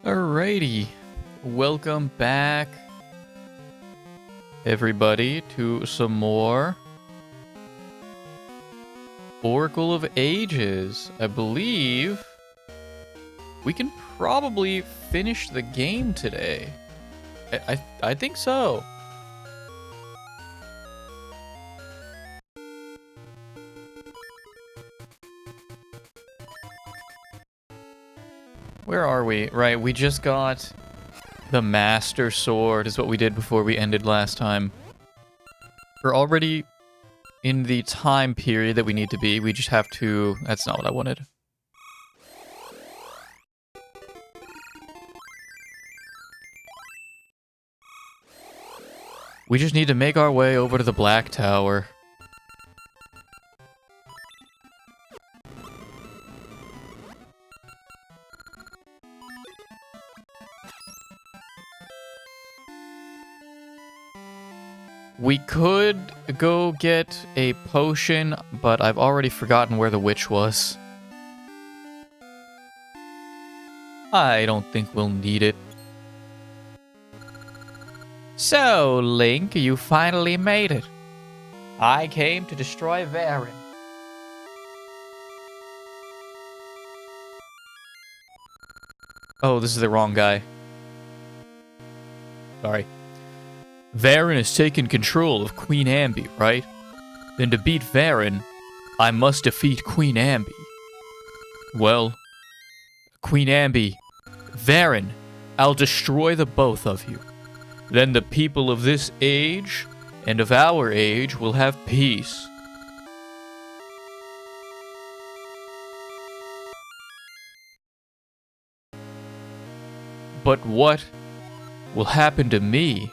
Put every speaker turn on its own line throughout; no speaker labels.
Alrighty, welcome back, everybody, to some more Oracle of Ages. I believe we can probably finish the game today. I think so. Where are we? Right, we just got the Master Sword is what we did before we ended last time. We're already in the time period that we need to be. We just have to... That's not what I wanted. We just need to make our way over to the Black Tower. We could go get a potion, but I've already forgotten where the witch was. I don't think we'll need it. So, Link, you finally made it. I came to destroy Varin. Oh, this is the wrong guy. Sorry. Varin has taken control of Queen Ambi, right? Then to beat Varin, I must defeat Queen Ambi. Well, Queen Ambi, Varin, I'll destroy the both of you. Then the people of this age and of our age will have peace. But what will happen to me?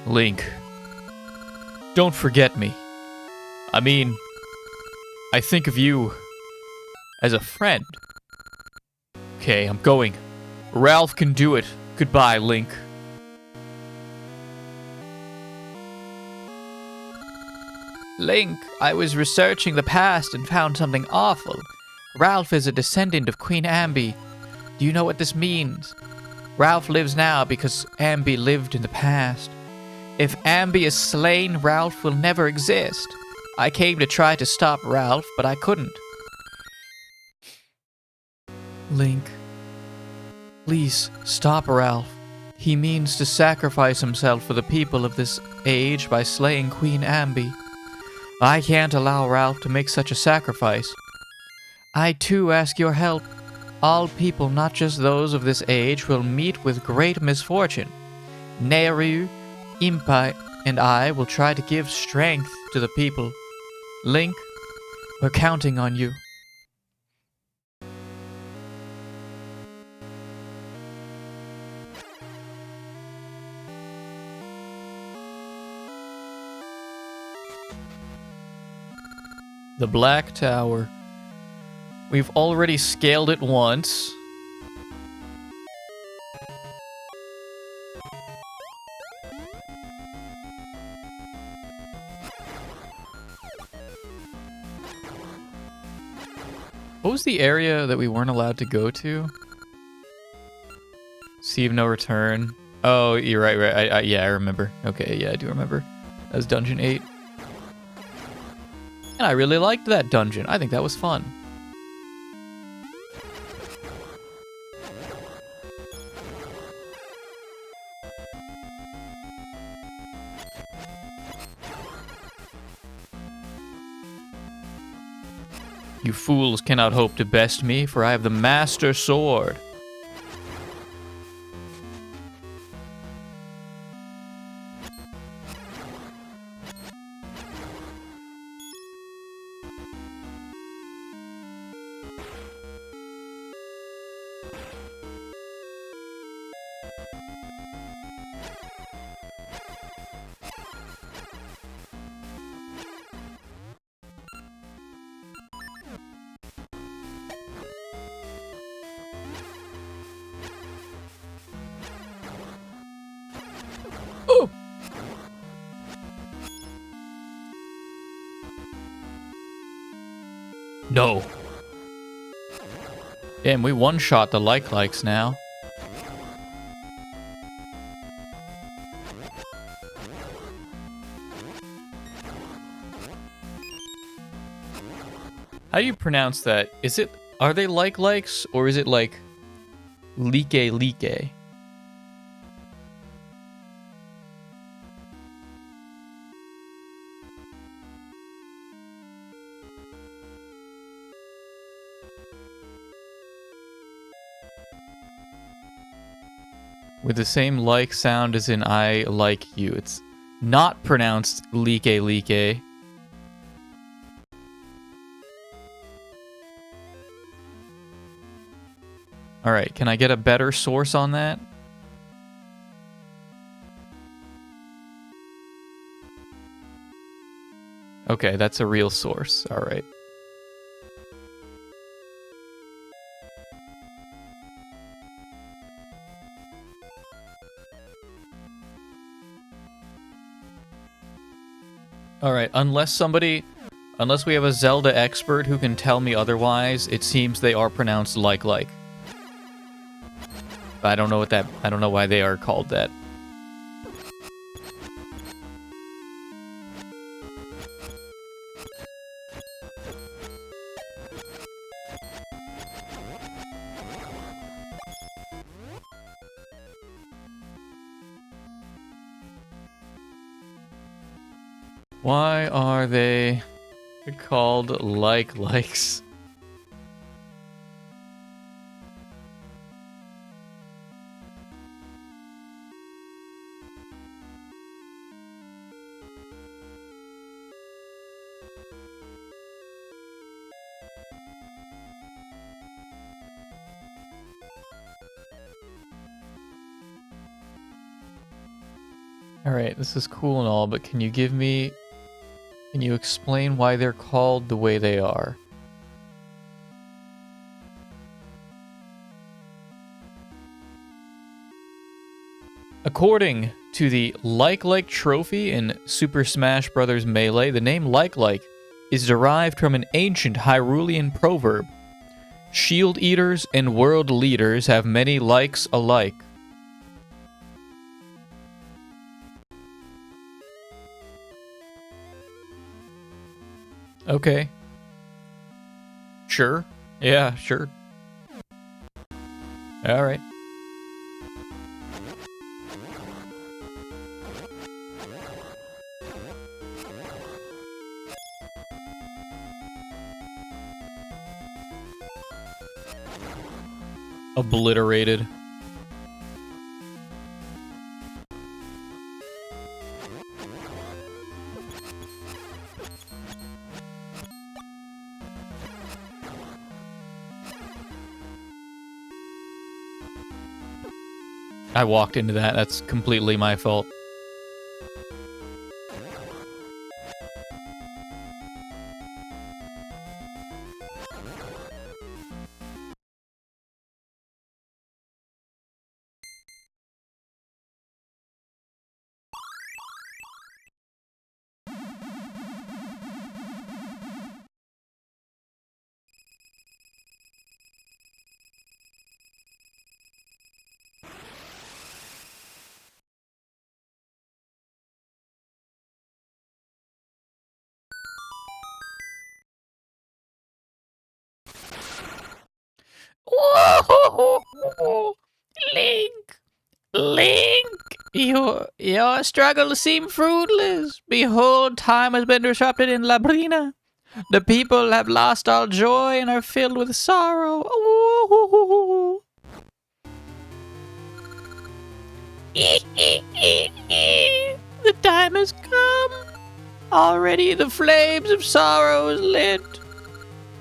Link, don't forget me. I mean, I think of you as a friend. Okay, I'm going. Ralph can do it. Goodbye, Link. Link, I was researching the past and found something awful. Ralph is a descendant of Queen Ambi. Do you know what this means? Ralph lives now because Ambi lived in the past. If Ambi is slain, Ralph will never exist. I came to try to stop Ralph, but I couldn't. Link, please stop Ralph. He means to sacrifice himself for the people of this age by slaying Queen Ambi. I can't allow Ralph to make such a sacrifice. I too ask your help. All people, not just those of this age, will meet with great misfortune. Nehru, Impai, and I will try to give strength to the people. Link, we're counting on you. The Black Tower. We've already scaled it once. What was the area that we weren't allowed to go to? Sea of No Return. Oh, you're right. Yeah, I remember. Okay, yeah, I do remember. That was Dungeon 8. And I really liked that dungeon. I think that was fun. You fools cannot hope to best me, for I have the Master Sword. Oh! No. Damn, we one-shot the likes now. How do you pronounce that? Is it, are they likes, or is it like like? With the same like sound as in I like you. It's not pronounced like. Alright, can I get a better source on that? Okay, that's a real source. Alright. Alright, unless we have a Zelda expert who can tell me otherwise, it seems they are pronounced like. I don't know I don't know why they are called that. Why are they called likes? Alright, this is cool and all, but can you explain why they're called the way they are? According to the like trophy in Super Smash Bros. Melee, the name like is derived from an ancient Hyrulean proverb. Shield eaters and world leaders have many likes alike. Okay. Sure. Yeah, sure. Alright. Obliterated. I walked into that. That's completely my fault. Whoa! Link, your struggles seem fruitless. Behold, time has been disrupted in Labrina. The people have lost all joy and are filled with sorrow. The time has come. Already the flames of sorrow is lit.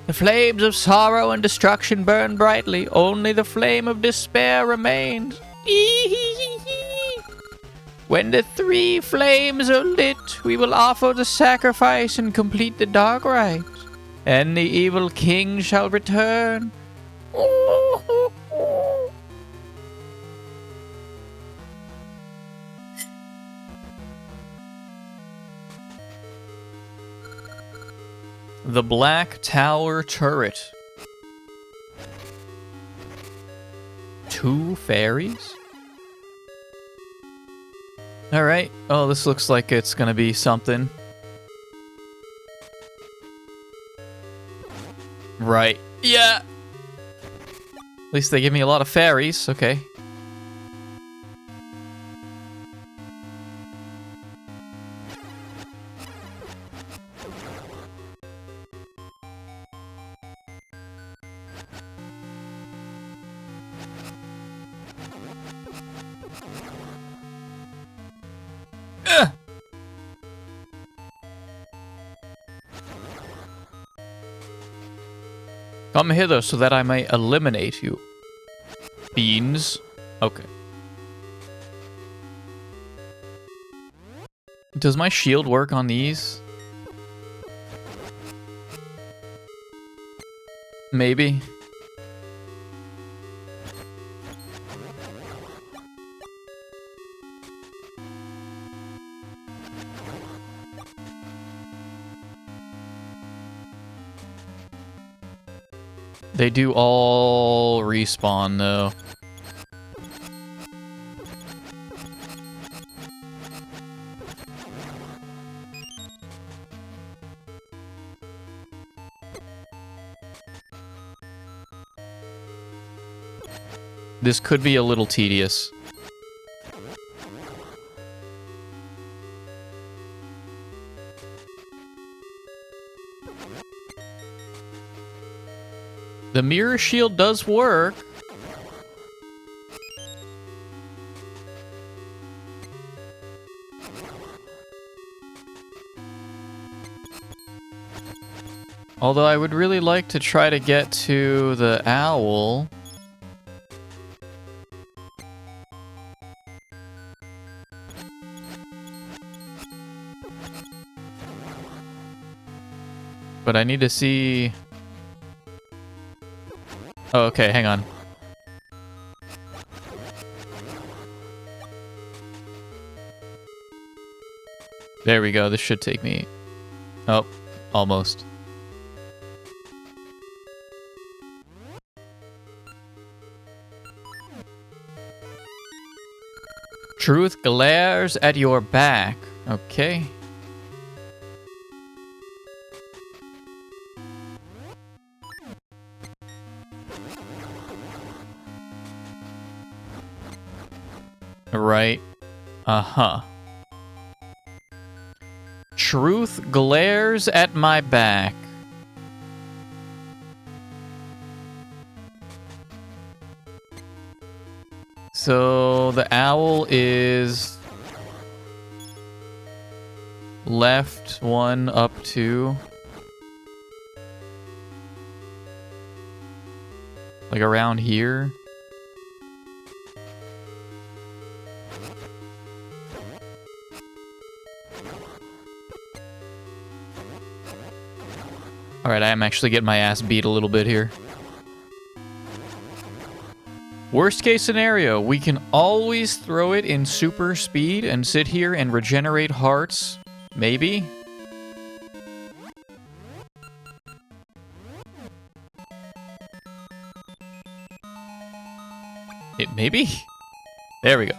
The flames of sorrow and destruction burn brightly. Only the flame of despair remains. When the 3 flames are lit, we will offer the sacrifice and complete the dark rites. And the evil king shall return. The Black Tower Turret. 2 fairies? Alright. Oh, this looks like it's gonna be something. Right. Yeah. At least they give me a lot of fairies. Okay. Come hither so that I may eliminate you. Beans. Okay. Does my shield work on these? Maybe. They do all respawn, though. This could be a little tedious. The mirror shield does work. Although I would really like to try to get to the owl. But I need to see... Oh, okay, hang on. There we go, this should take me... Oh, almost. Truth glares at your back. Okay. Right. Uh-huh. Truth glares at my back. So the owl is left 1 up 2. Like around here. Alright, I am actually getting my ass beat a little bit here. Worst case scenario, we can always throw it in super speed and sit here and regenerate hearts. Maybe? Maybe? There we go.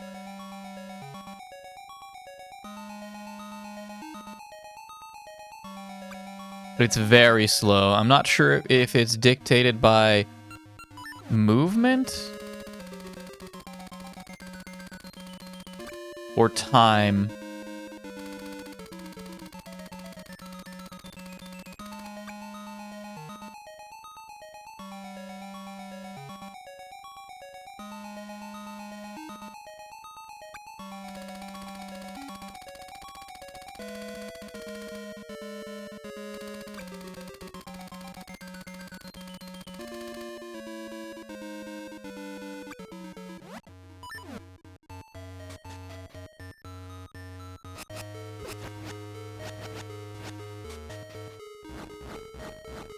But it's very slow. I'm not sure if it's dictated by movement or time.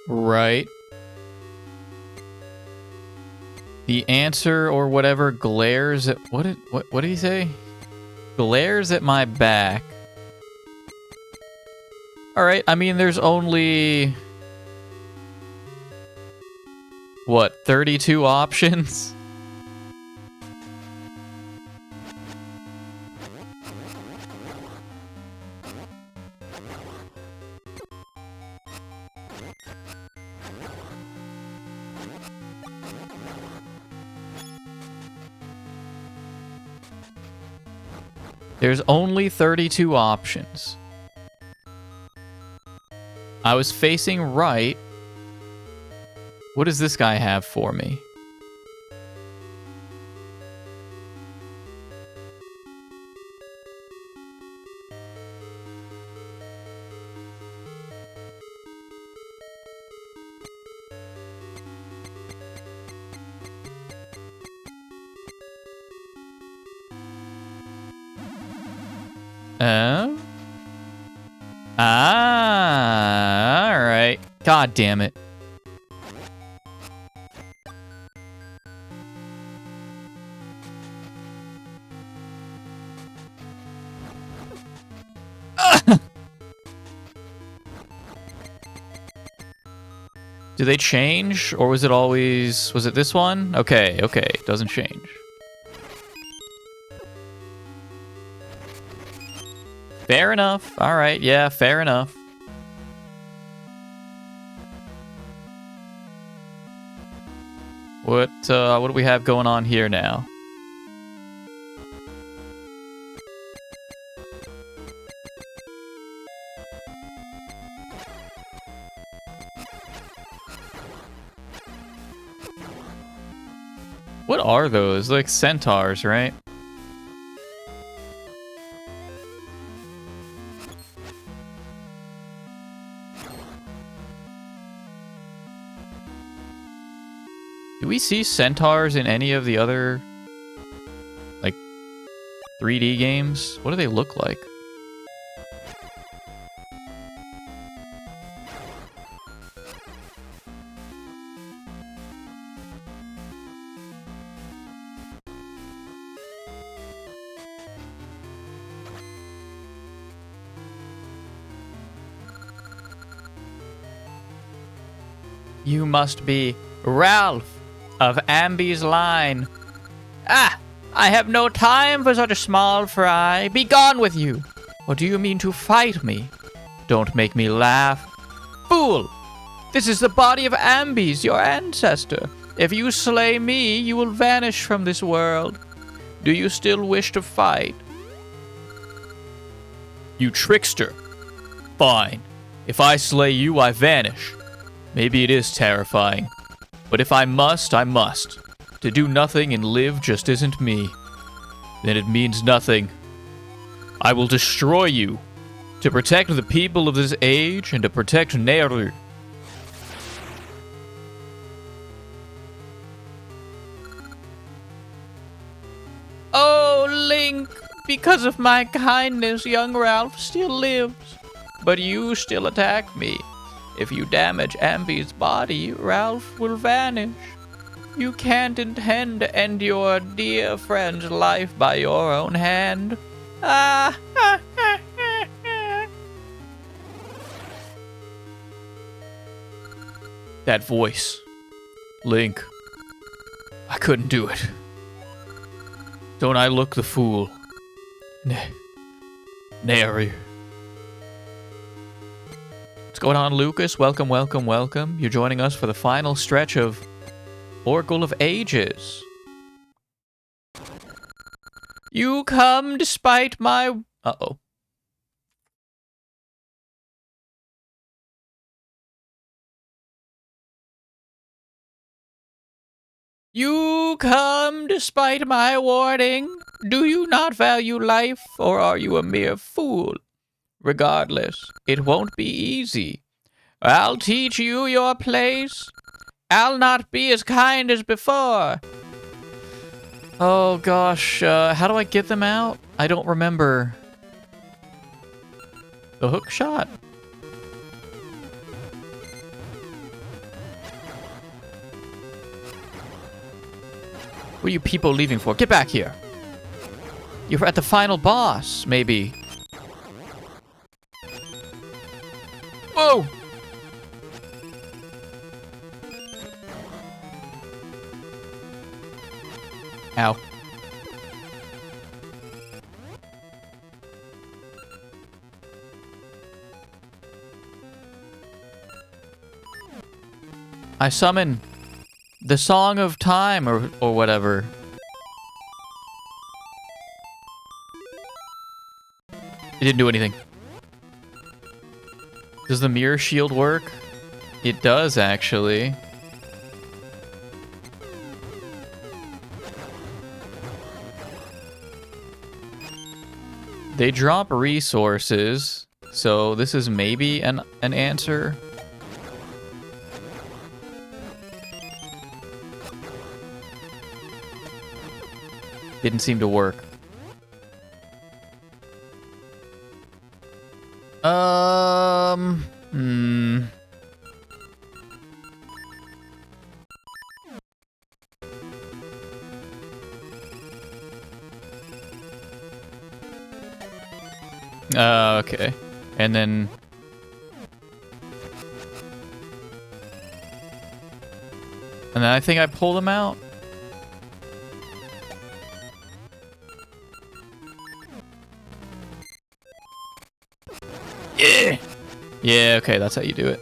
Right. The answer or whatever glares at... What did he say? Glares at my back. Alright, I mean, there's only... What, 32 options? There's only 32 options. I was facing right. What does this guy have for me? Alright. God damn it. Do they change? Or was it always... Was it this one? Okay, okay. Doesn't change. Fair enough. Alright, yeah, fair enough. What do we have going on here now? What are those? Like centaurs, right? Do we see centaurs in any of the other, like, 3D games? What do they look like? You must be Ralph of Ambi's line. Ah! I have no time for such a small fry. Be gone with you! Or do you mean to fight me? Don't make me laugh. Fool! This is the body of Ambis, your ancestor. If you slay me, you will vanish from this world. Do you still wish to fight? You trickster. Fine. If I slay you, I vanish. Maybe it is terrifying. But if I must, I must. To do nothing and live just isn't me. Then it means nothing. I will destroy you. To protect the people of this age and to protect Nehru. Oh, Link! Because of my kindness, young Ralph still lives. But you still attack me. If you damage Ambi's body, Ralph will vanish. You can't intend to end your dear friend's life by your own hand. Ah! That voice. Link. I couldn't do it. Don't I look the fool? Nary. What's going on, Lucas? Welcome, welcome, welcome. You're joining us for the final stretch of Oracle of Ages. You come despite my... Uh-oh. You come despite my warning. Do you not value life, or are you a mere fool? Regardless, it won't be easy. I'll teach you your place. I'll not be as kind as before. Oh gosh, how do I get them out? I don't remember. The hook shot? What are you people leaving for? Get back here. You're at the final boss, maybe. Whoa! Ow. I summon the Song of Time, or whatever. It didn't do anything. Does the mirror shield work? It does, actually. They drop resources, so this is maybe an answer. Didn't seem to work. Okay. And then... And then I think I pulled him out. Yeah! Yeah, okay, that's how you do it.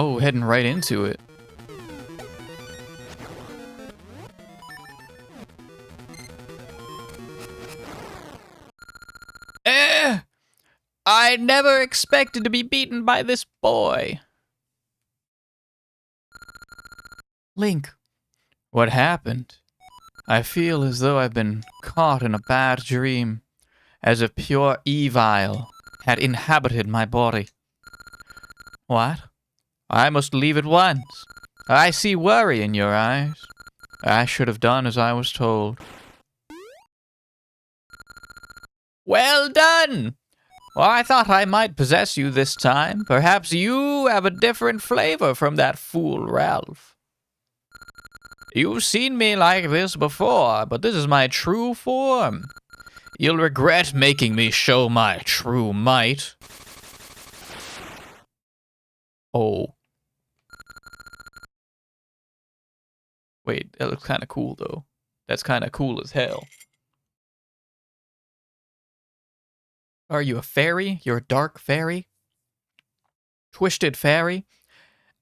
Oh, heading right into it. I never expected to be beaten by this boy. Link, what happened? I feel as though I've been caught in a bad dream, as if pure evil had inhabited my body. What? I must leave at once. I see worry in your eyes. I should have done as I was told. Well done! Well, I thought I might possess you this time. Perhaps you have a different flavor from that fool Ralph. You've seen me like this before, but this is my true form. You'll regret making me show my true might. Oh. Wait, that looks kind of cool, though. That's kind of cool as hell. Are you a fairy? You're a dark fairy? Twisted fairy?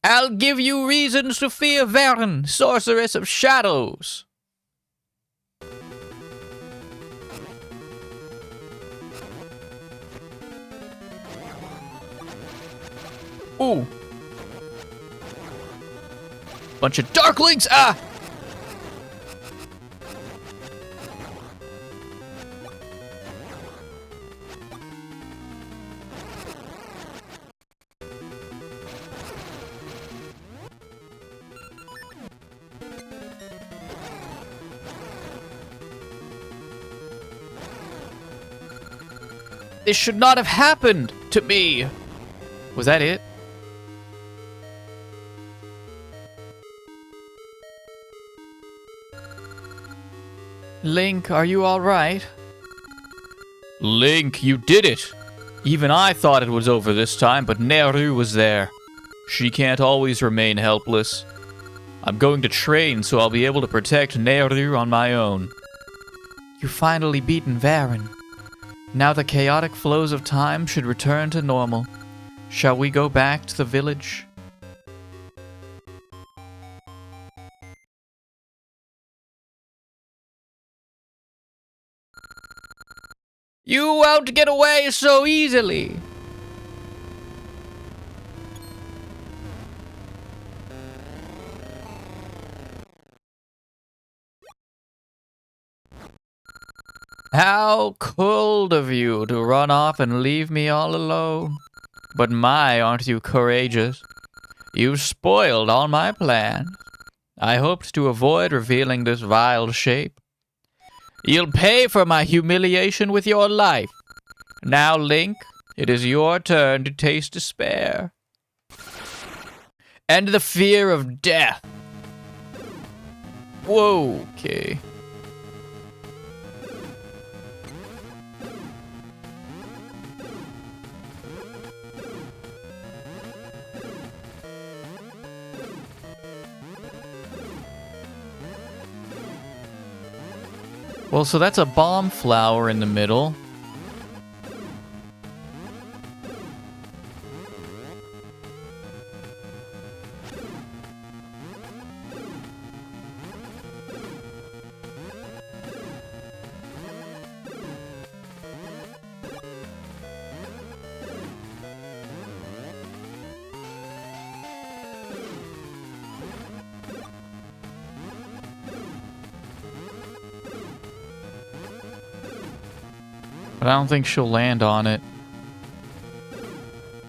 I'll give you reasons to fear Varen, sorceress of shadows. Ooh. Bunch of darklings! Ah! This should not have happened to me. Was that it? Link, are you all right? Link, you did it. Even I thought it was over this time, but Nehru was there. She can't always remain helpless. I'm going to train so I'll be able to protect Nehru on my own. You've finally beaten Varen. Now the chaotic flows of time should return to normal. Shall we go back to the village? You won't get away so easily! How cold of you to run off and leave me all alone. But my, aren't you courageous? You spoiled all my plans. I hoped to avoid revealing this vile shape. You'll pay for my humiliation with your life. Now, Link, it is your turn to taste despair. And the fear of death. Whoa, okay. Well, so that's a bomb flower in the middle. But I don't think she'll land on it.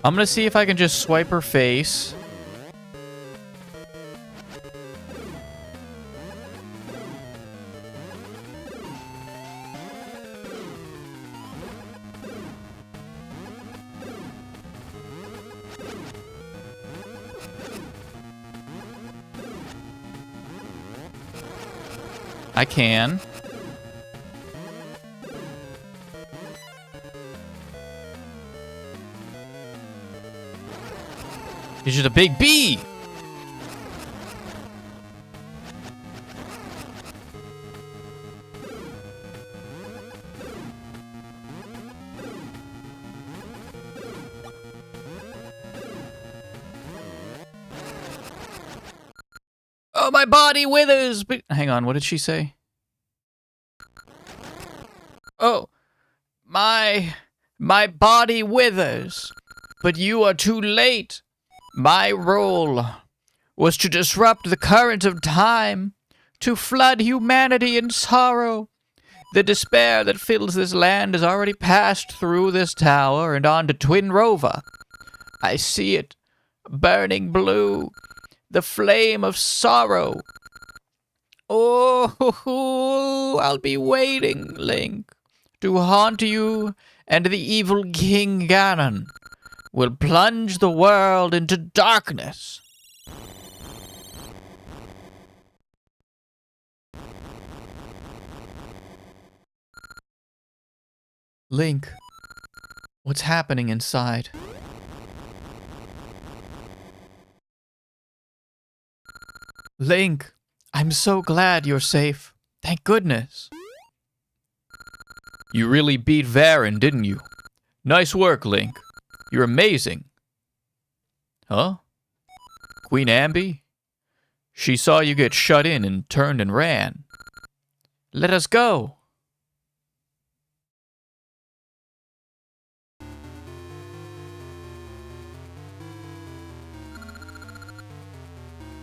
I'm gonna see if I can just swipe her face. I can. He's just a big bee! Oh, my body withers! But hang on, what did she say? Oh, my body withers, but you are too late. My role was to disrupt the current of time, to flood humanity in sorrow. The despair that fills this land has already passed through this tower and on to Twin Rover. I see it, burning blue, the flame of sorrow. Oh, I'll be waiting, Link, to haunt you, and the evil King Ganon will plunge the world into darkness. Link, what's happening inside? Link, I'm so glad you're safe. Thank goodness. You really beat Varen, didn't you? Nice work, Link. You're amazing. Huh? Queen Ambi? She saw you get shut in and turned and ran. Let us go.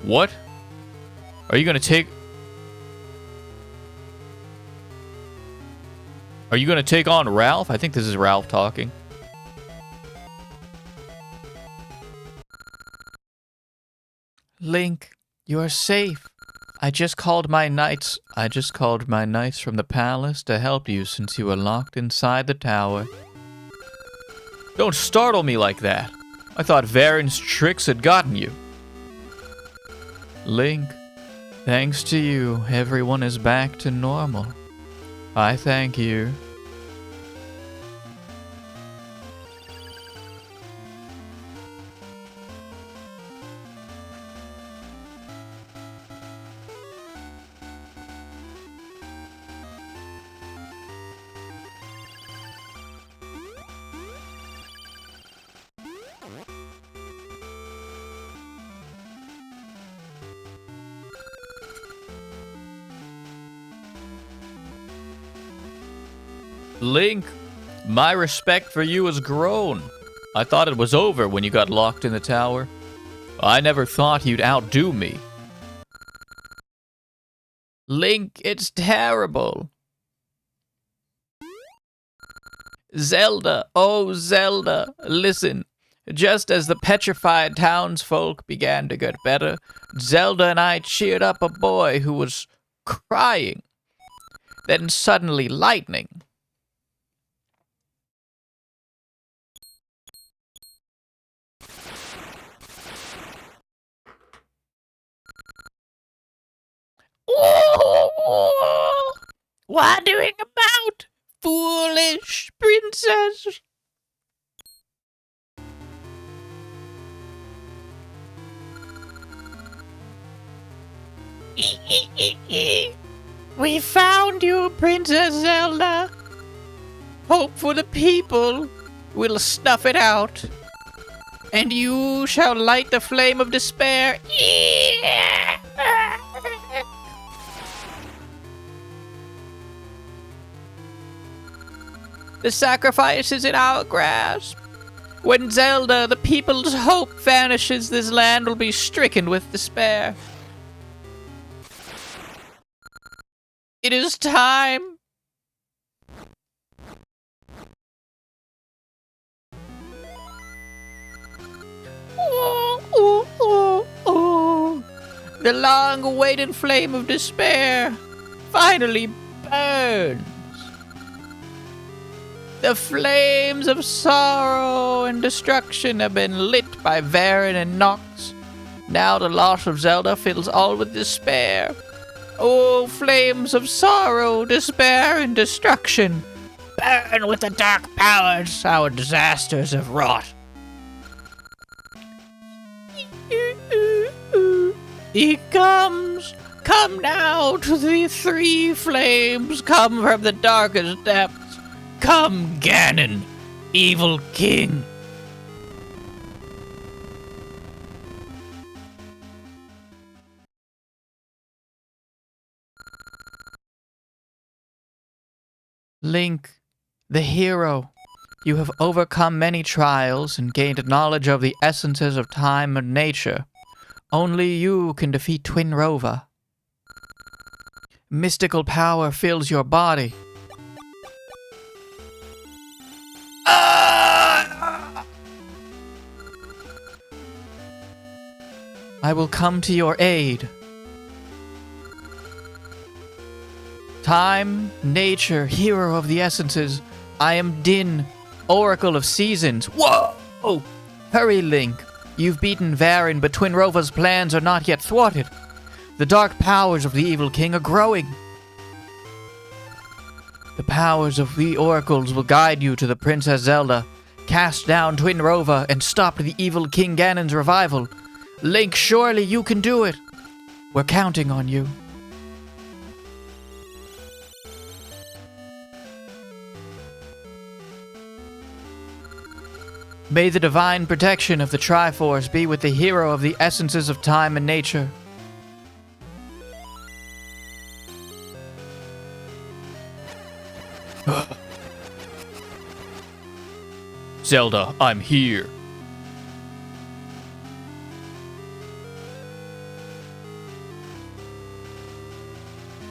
What? Are you gonna take... Are you gonna take on Ralph? I think this is Ralph talking. Link, you are safe. I just called my knights from the palace to help you since you were locked inside the tower. Don't startle me like that. I thought Varen's tricks had gotten you. Link, thanks to you, everyone is back to normal. I thank you. Link, my respect for you has grown. I thought it was over when you got locked in the tower. I never thought you'd outdo me. Link, it's terrible. Zelda, oh Zelda, listen. Just as the petrified townsfolk began to get better, Zelda and I cheered up a boy who was crying. Then suddenly lightning. Wandering about, foolish princess. We found you, Princess Zelda. Hope for the people will snuff it out, and you shall light the flame of despair. The sacrifice is in our grasp. When Zelda, the people's hope, vanishes, this land will be stricken with despair. It is time. The long-awaited flame of despair finally burns. The flames of sorrow and destruction have been lit by Varen and Nox. Now the loss of Zelda fills all with despair. Oh, flames of sorrow, despair, and destruction, burn with the dark powers our disasters have wrought. He comes! Come now to the three flames, come from the darkest depths. Come, Ganon, evil king. Link, the hero, you have overcome many trials and gained knowledge of the essences of time and nature. Only you can defeat Twin Rova. Mystical power fills your body. I will come to your aid. Time, nature, hero of the essences. I am Din, oracle of seasons. Whoa! Oh, hurry, Link. You've beaten Varen, but Twin Rova's plans are not yet thwarted. The dark powers of the evil king are growing. The powers of the oracles will guide you to the Princess Zelda, cast down Twin Rova, and stop the evil King Ganon's revival. Link, surely you can do it. We're counting on you. May the divine protection of the Triforce be with the hero of the essences of time and nature. Zelda, I'm here.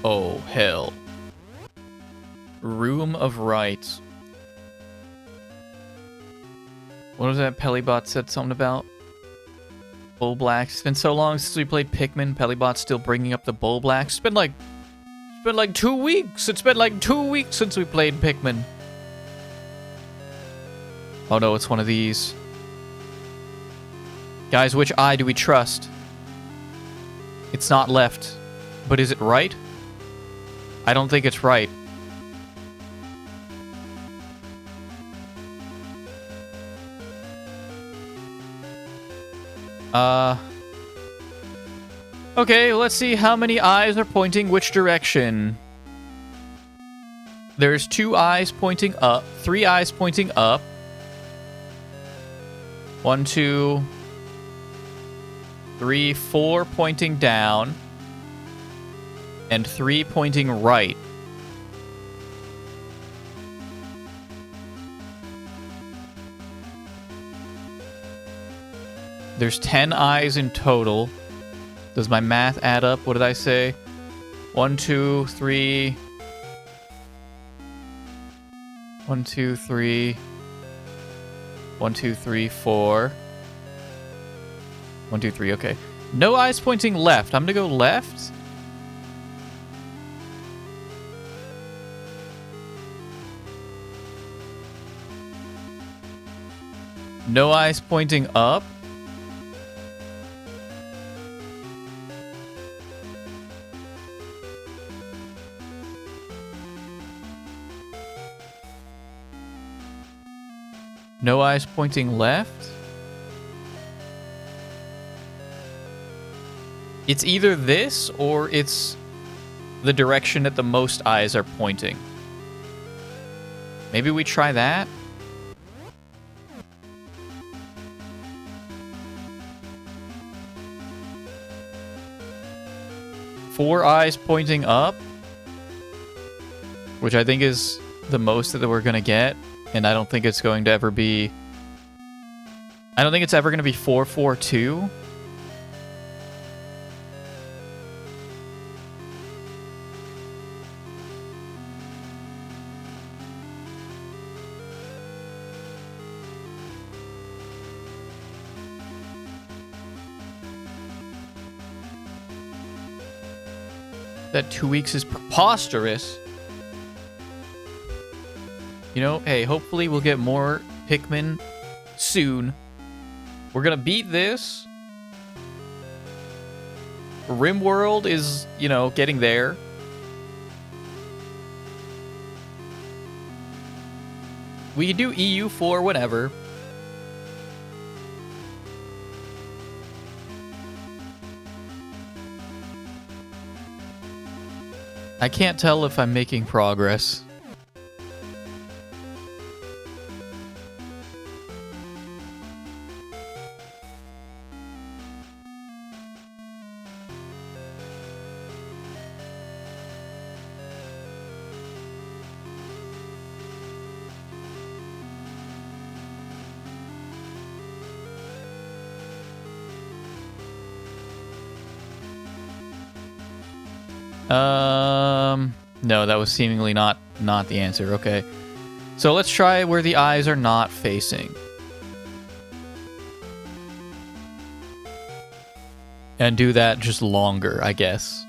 Oh, hell. Room of Rights. What was that Pelibot said something about? Bull Blacks. It's been so long since we played Pikmin. Pelibot's still bringing up the Bull Blacks. It's been like 2 weeks. It's been like 2 weeks since we played Pikmin. Oh no, it's one of these. Guys, which eye do we trust? It's not left. But is it right? I don't think it's right. Okay, let's see how many eyes are pointing which direction. There's 2 eyes pointing up, 3 eyes pointing up. 1, 2, 3, 4 pointing down. And 3 pointing right. There's 10 eyes in total. Does my math add up? What did I say? 1, 2, 3. 1, 2, 3. 1, 2, 3, 4. 1, 2, 3, okay. No eyes pointing left. I'm gonna go left. No eyes pointing up. No eyes pointing left. It's either this or it's the direction that the most eyes are pointing. Maybe we try that? Four eyes pointing up, which I think is the most that we're gonna get, and I don't think it's going to ever be. I don't think it's ever gonna be 442. That 2 weeks is preposterous. You know, hey, hopefully we'll get more Pikmin soon. We're gonna beat this. RimWorld is, you know, getting there. We can do EU4 whenever. I can't tell if I'm making progress. No, that was seemingly not the answer. Okay. So let's try where the eyes are not facing. And do that just longer, I guess.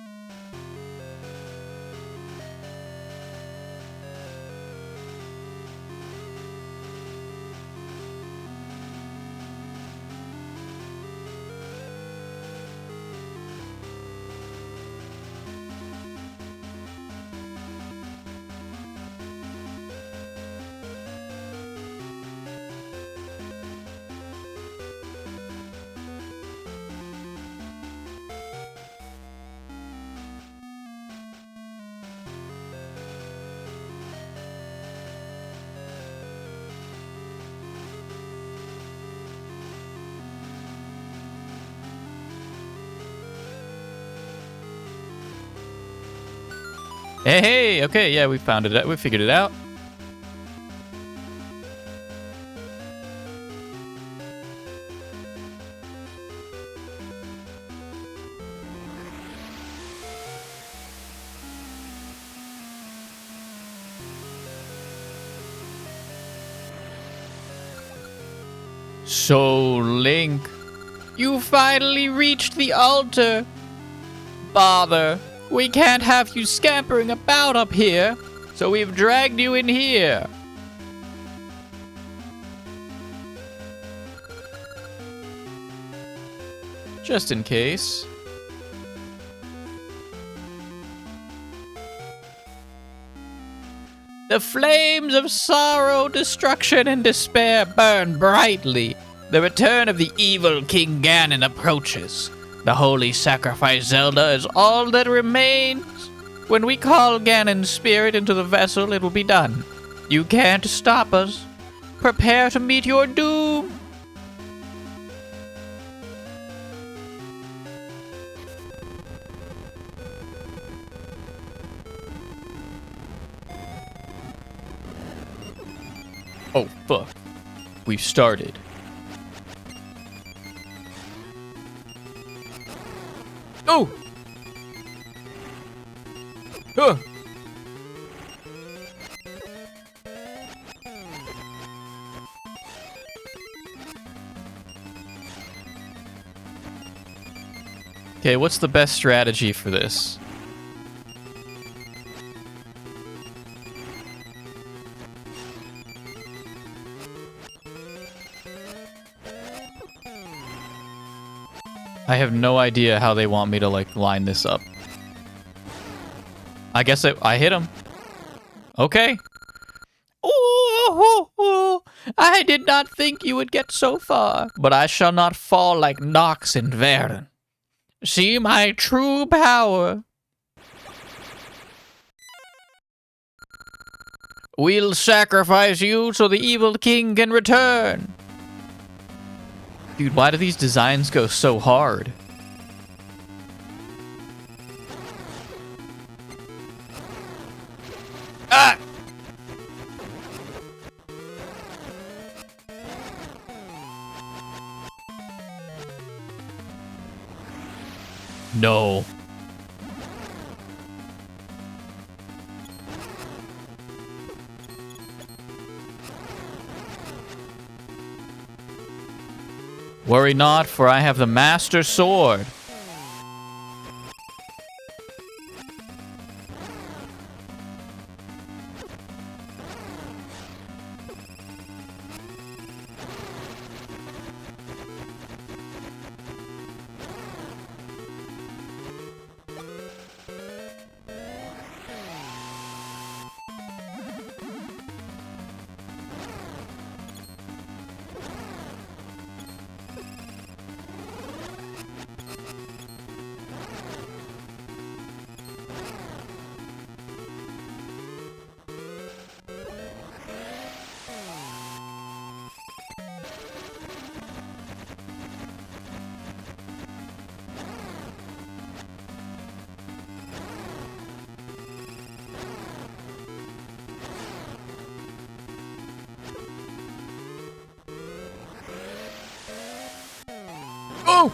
Hey, okay, yeah, we found it. We figured it out. So, Link, you finally reached the altar. Bother. We can't have you scampering about up here, so we've dragged you in here. Just in case. The flames of sorrow, destruction, and despair burn brightly. The return of the evil King Ganon approaches. The holy sacrifice Zelda is all that remains. When we call Ganon's spirit into the vessel, it will be done. You can't stop us. Prepare to meet your doom. Oh, fuck. We've started. Oh! Huh! Okay, what's the best strategy for this? I have no idea how they want me to, like, line this up. I guess I hit him. Okay. Ooh, I did not think you would get so far, but I shall not fall like Nox and Varen. See my true power. We'll sacrifice you so the evil king can return. Dude, why do these designs go so hard? Ah! No. Worry not, for I have the Master Sword. Oh!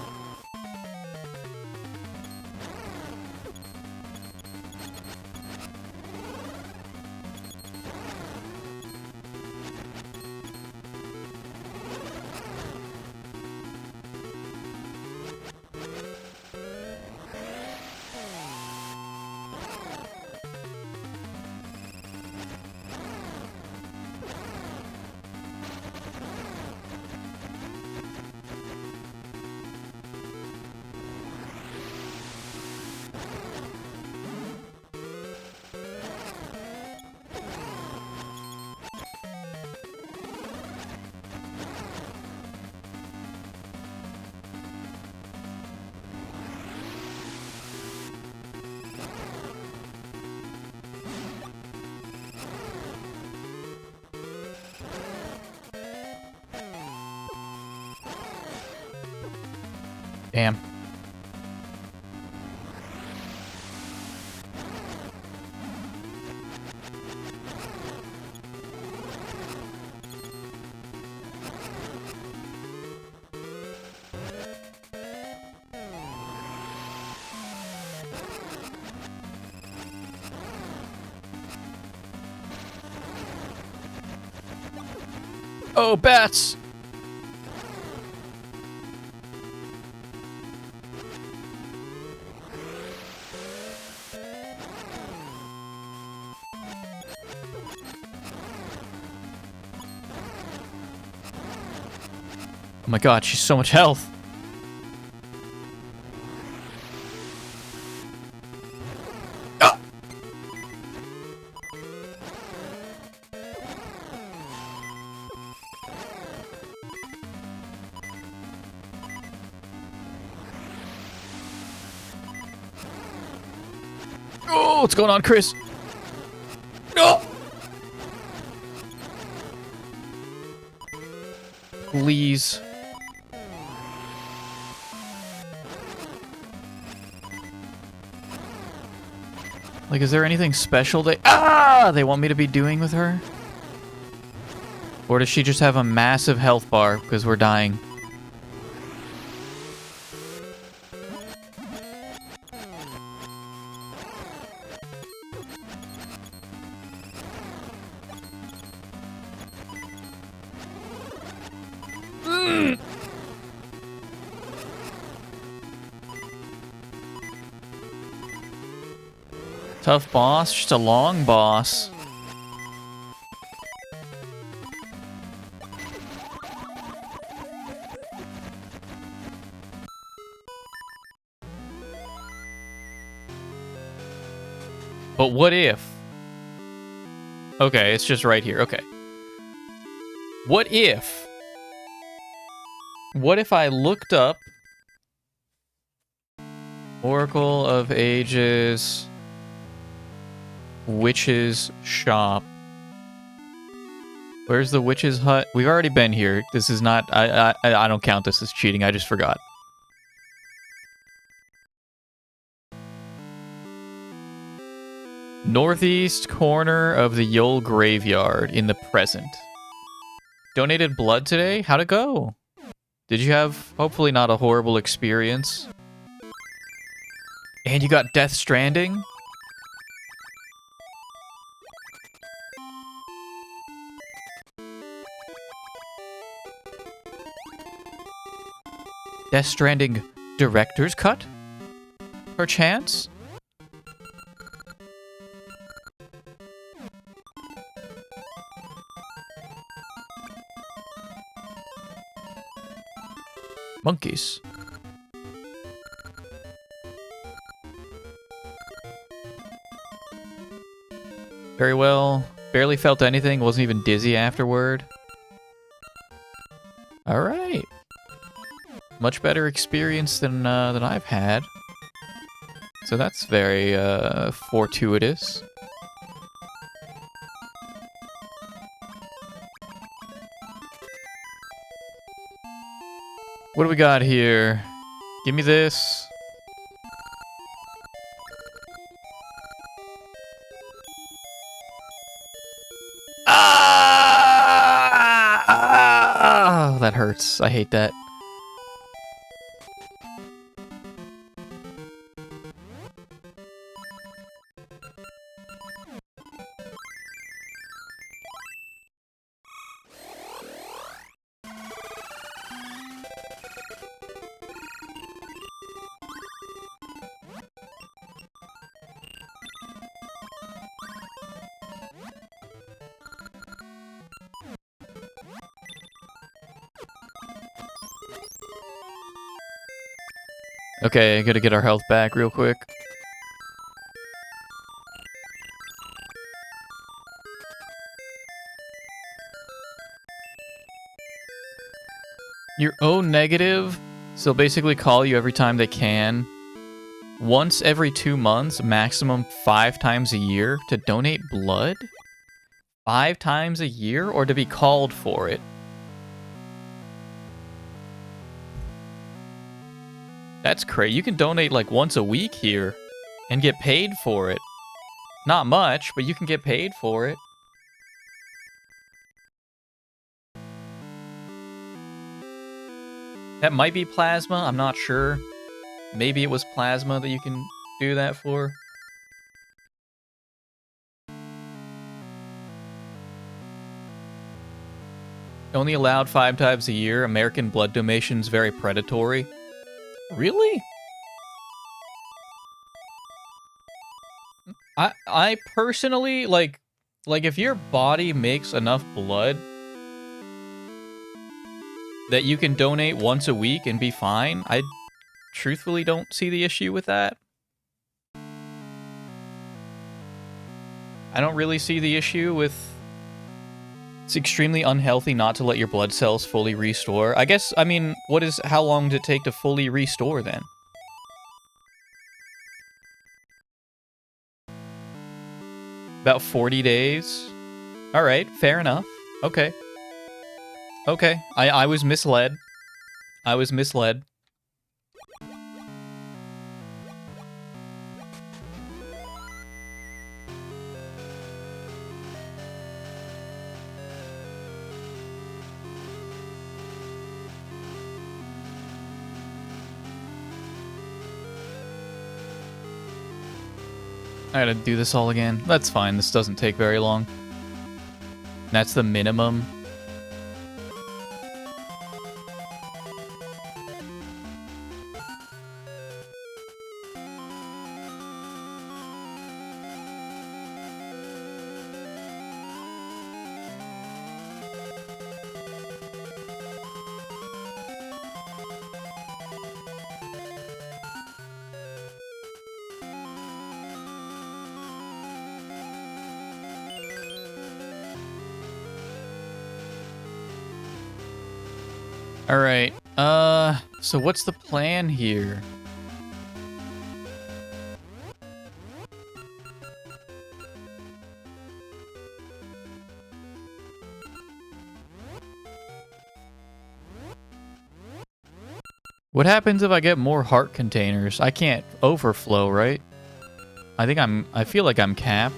Damn. Oh, bats! Oh my god, she's so much health. Ah! Oh, what's going on, Chris? No! Please. Like, is there anything special they want me to be doing with her? Or does she just have a massive health bar because we're dying? Tough boss, just a long boss. But what if? Okay, it's just right here. Okay. What if? What if I looked up Oracle of Ages Witch's Shop Where's the witch's hut? We've already been here. This is not... I don't count this as cheating. I just forgot. Northeast corner of the Yule graveyard in the present. Donated blood today? How'd it go? Did you have, hopefully not a horrible experience? And you got Death Stranding? Death Stranding Director's Cut? Perchance? Monkeys. Very well. Barely felt anything. Wasn't even dizzy afterward. Alright. Much better experience than I've had. So that's very fortuitous. What do we got here? Give me this. Ah! That hurts. I hate that. Okay, gotta get our health back real quick. Your O negative, so they'll basically call you every time they can. Once every 2 months, maximum 5 times a year to donate blood? 5 times a year, or to be called for it? That's crazy. You can donate like once a week here and get paid for it. Not much, but you can get paid for it. That might be plasma. I'm not sure. Maybe it was plasma that you can do that for. Only allowed 5 times a year. American blood donation's very predatory. Really? I personally, like if your body makes enough blood that you can donate once a week and be fine, I truthfully don't see the issue with that. I don't really see the issue with... It's extremely unhealthy not to let your blood cells fully restore. I guess, I mean, how long does it take to fully restore then? About 40 days? Alright, fair enough. Okay. Okay, I was misled. I was misled. I gotta do this all again. That's fine, this doesn't take very long. That's the minimum. Alright, so what's the plan here? What happens if I get more heart containers? I can't overflow, right? I feel like I'm capped.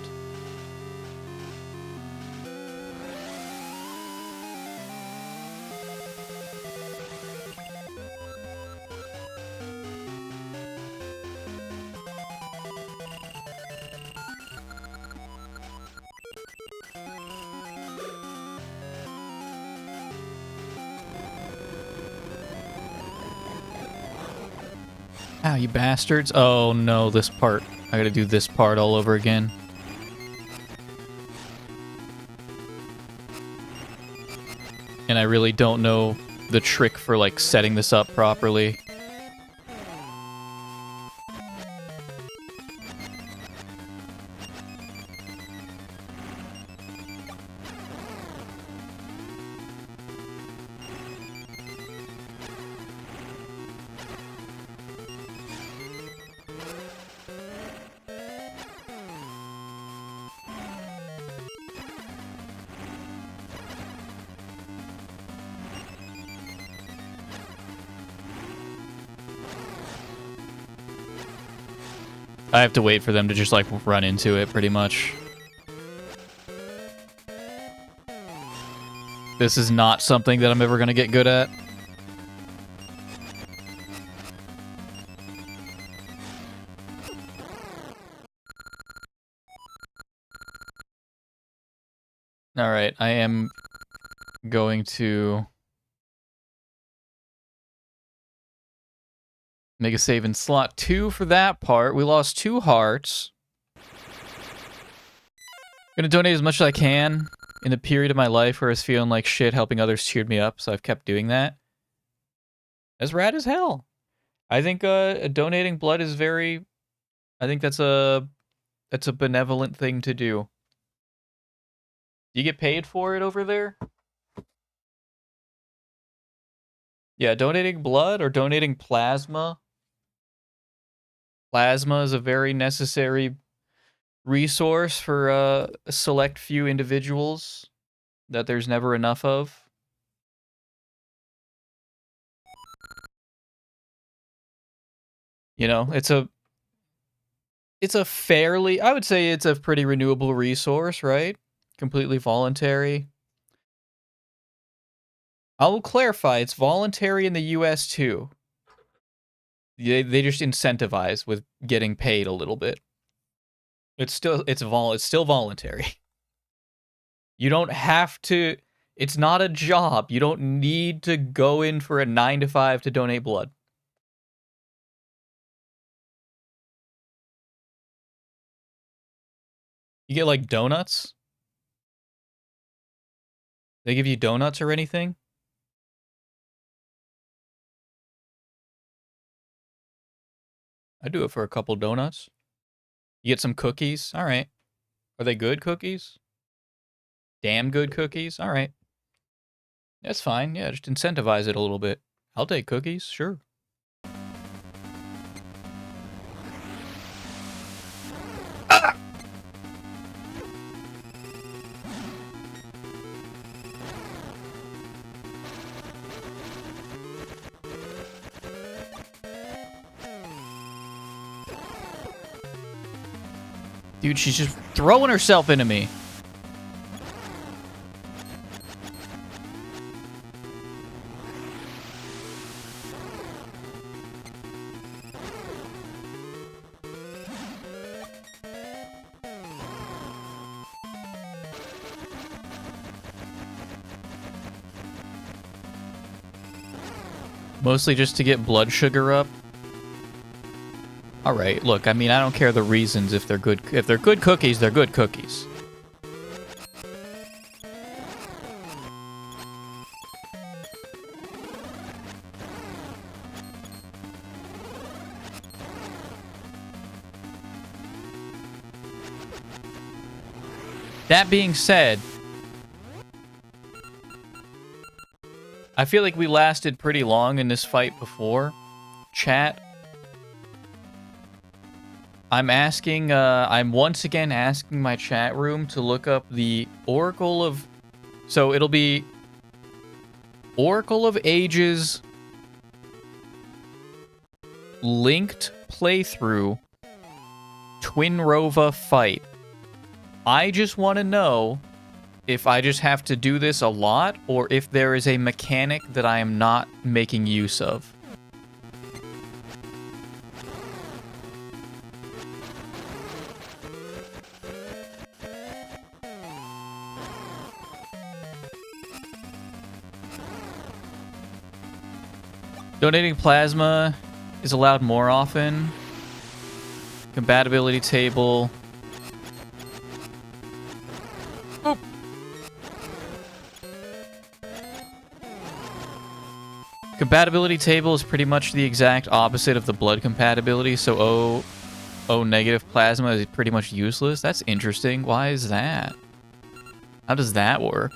Ow, you bastards. Oh no, this part. I gotta do this part all over again. And I really don't know the trick for, like, setting this up properly. I have to wait for them to just, like, run into it, pretty much. This is not something that I'm ever gonna get good at. Alright, I am going to make a save in slot 2 for that part. We lost 2 hearts. Gonna donate as much as I can in the period of my life where I was feeling like shit, helping others cheered me up, so I've kept doing that. That's rad as hell. I think donating blood is very... I think that's a benevolent thing to do. Do you get paid for it over there? Yeah, donating blood or donating plasma. Plasma is a very necessary resource for a select few individuals that there's never enough of. You know, it's a fairly, I would say it's a pretty renewable resource, right? Completely voluntary. I'll clarify, it's voluntary in the US too. They just incentivize with getting paid a little bit. It's still voluntary. You don't have to, it's not a job. You don't need to go in for a 9 to 5 to donate blood. You get, like, donuts? They give you donuts or anything? I'd do it for a couple donuts. You get some cookies? Alright. Are they good cookies? Damn good cookies? Alright. That's fine. Yeah, just incentivize it a little bit. I'll take cookies, sure. Ah! Dude, she's just throwing herself into me. Mostly just to get blood sugar up. Alright, look, I mean, I don't care the reasons if they're good. If they're good cookies, they're good cookies. That being said, I feel like we lasted pretty long in this fight before. Chat. I'm once again asking my chat room to look up the Oracle of... So it'll be Oracle of Ages linked playthrough Twinrova fight. I just want to know if I just have to do this a lot, or if there is a mechanic that I am not making use of. Donating plasma is allowed more often. Compatibility table. Oop. Compatibility table is pretty much the exact opposite of the blood compatibility, so O negative plasma is pretty much useless. That's interesting. Why is that? How does that work?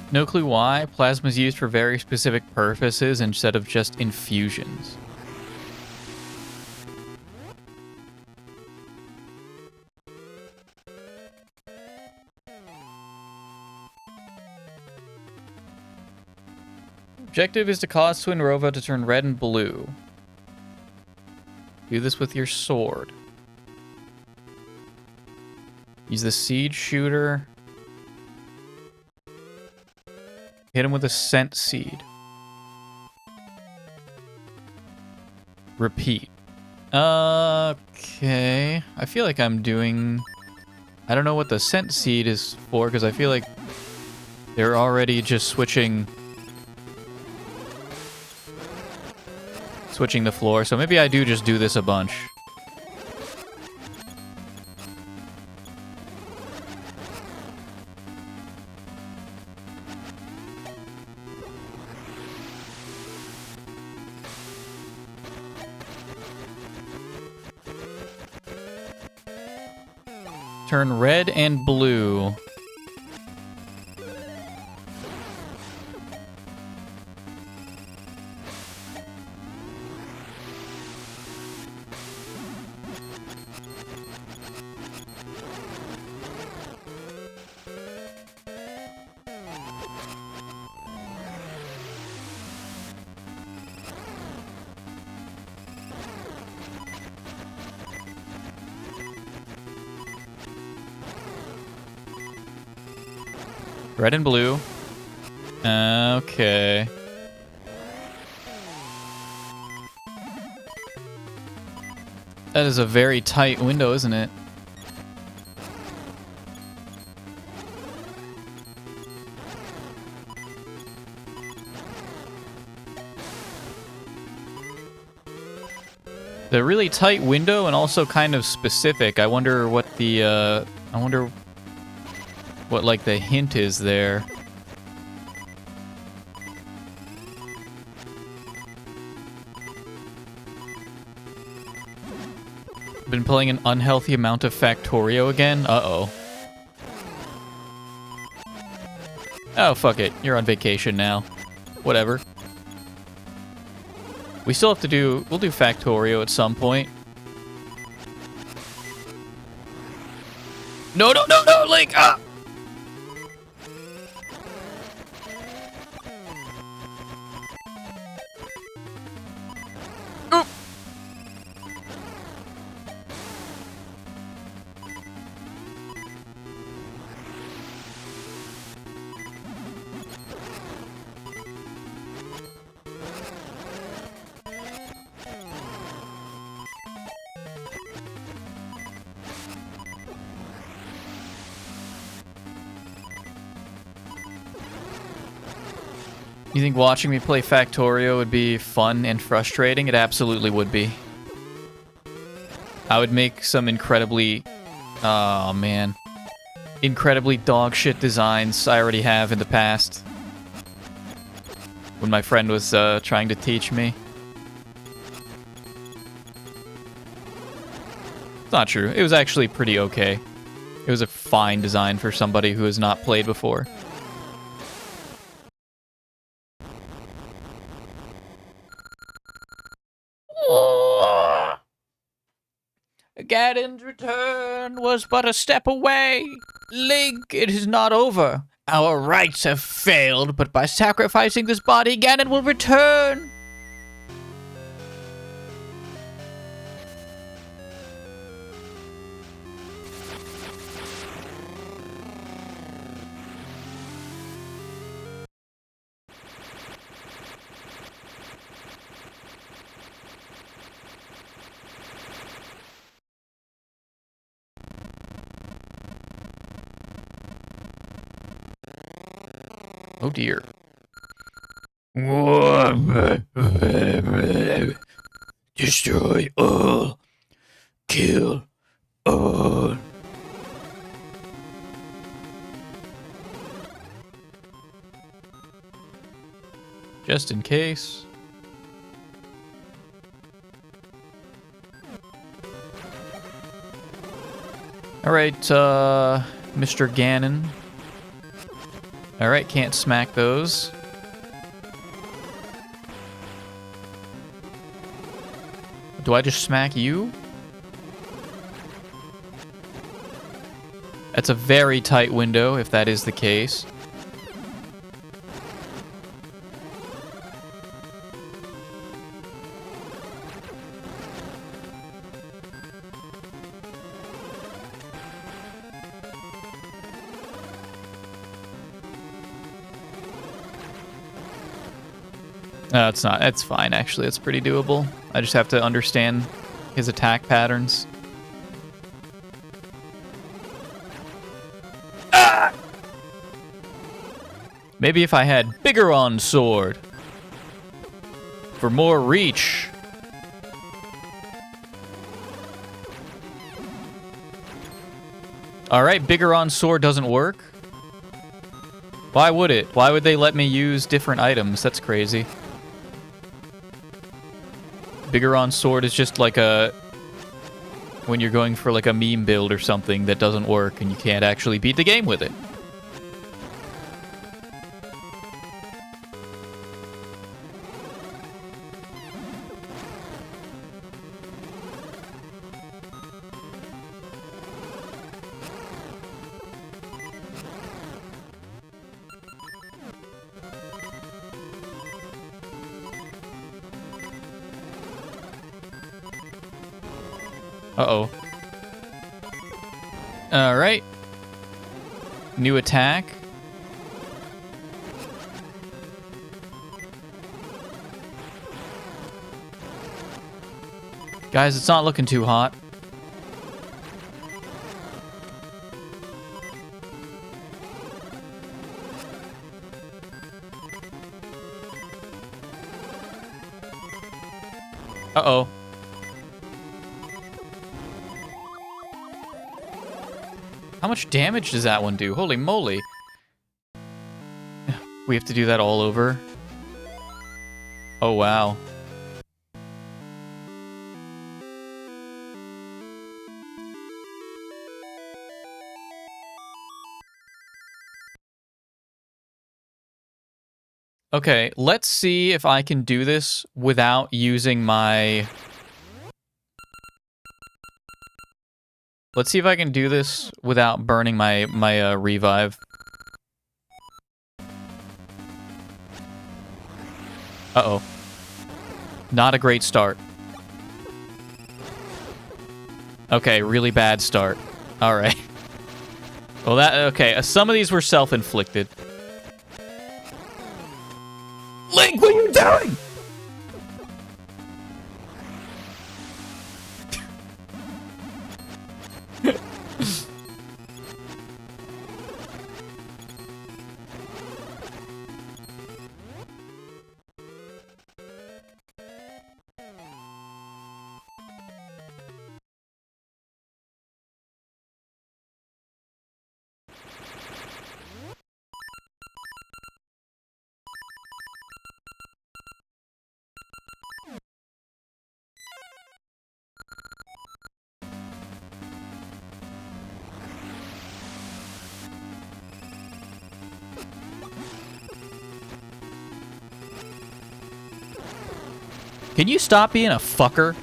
No clue why. Plasma is used for very specific purposes instead of just infusions. Objective is to cause Twinrova to turn red and blue. Do this with your sword. Use the seed shooter. Hit him with a scent seed. Repeat. Okay. I feel like I'm doing... I don't know what the scent seed is for, because I feel like they're already just switching the floor. So maybe I do just do this a bunch. Turn red and blue. Red and blue. Okay. That is a very tight window, isn't it? The really tight window and also kind of specific. I wonder what the, what, like, the hint is there. Been playing an unhealthy amount of Factorio again? Uh-oh. Oh, fuck it. You're on vacation now. Whatever. We still have to do... We'll do Factorio at some point. No, no, no, no, Link! Ah! You think watching me play Factorio would be fun and frustrating? It absolutely would be. I would make some incredibly... Oh, man. Incredibly dog shit designs I already have in the past. When my friend was trying to teach me. It's not true. It was actually pretty okay. It was a fine design for somebody who has not played before. Ganon's return was but a step away. Link, it is not over. Our rites have failed, but by sacrificing this body, Ganon will return. Oh dear. Destroy all. Kill all. Just in case. Alright, Mr. Ganon. Alright, can't smack those. Do I just smack you? That's a very tight window, if that is the case. No, it's not. It's fine, actually. It's pretty doable. I just have to understand his attack patterns. Ah! Maybe if I had Biggoron Sword. For more reach. Alright, Biggoron Sword doesn't work. Why would it? Why would they let me use different items? That's crazy. Biggoron Sword is just like a... when you're going for like a meme build or something that doesn't work and you can't actually beat the game with it. Uh-oh. Alright. New attack. Guys, it's not looking too hot. Uh-oh. How much damage does that one do? Holy moly. We have to do that all over. Oh, wow. Okay, let's see if I can do this without using my... Let's see if I can do this without burning my revive. Uh-oh. Not a great start. Okay, really bad start. Alright. Well, okay, some of these were self-inflicted. Link, what are you doing? Can you stop being a fucker?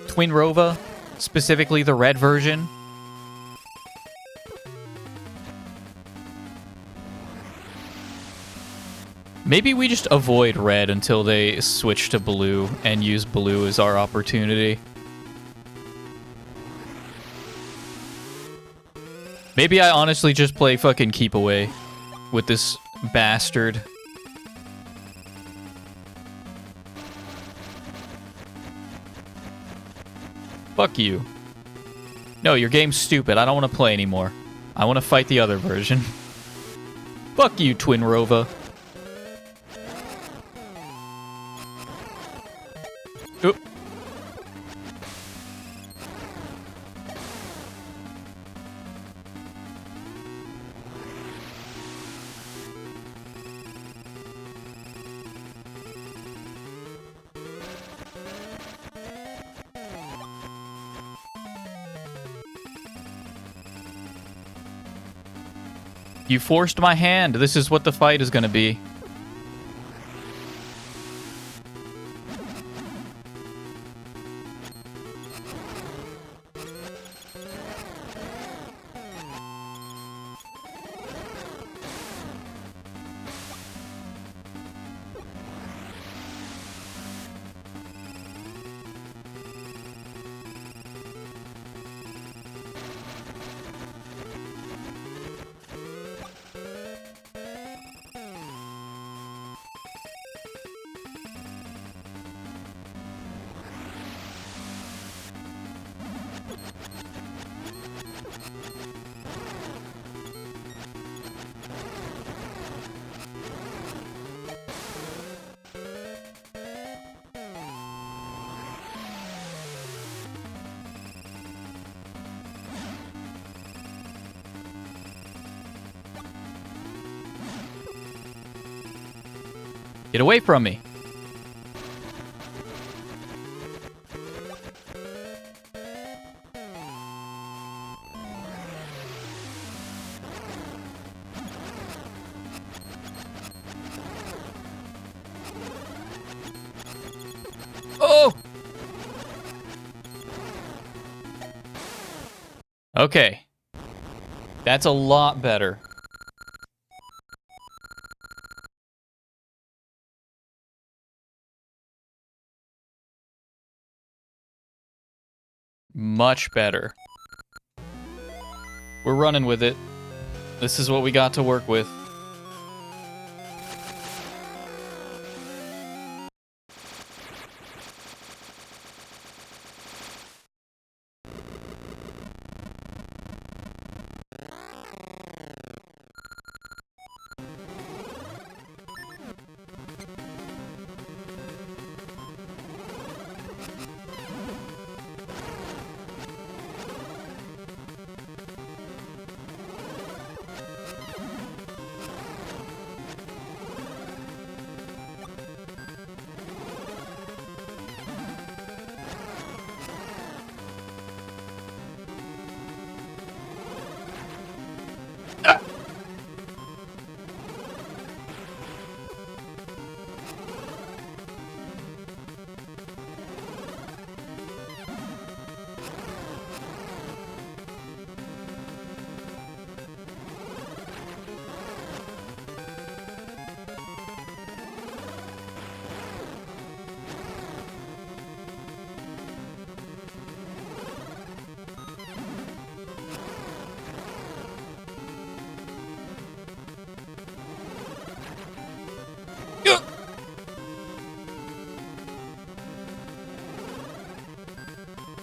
Twin Rova, specifically the red version. Maybe we just avoid red until they switch to blue and use blue as our opportunity. Maybe I honestly just play fucking keep away with this bastard. Fuck you. No, your game's stupid. I don't want to play anymore. I want to fight the other version. Fuck you, Twin Rova. Oop. You forced my hand. This is what the fight is going to be. Get away from me. Oh! Okay. That's a lot better. Much better. We're running with it. This is what we got to work with.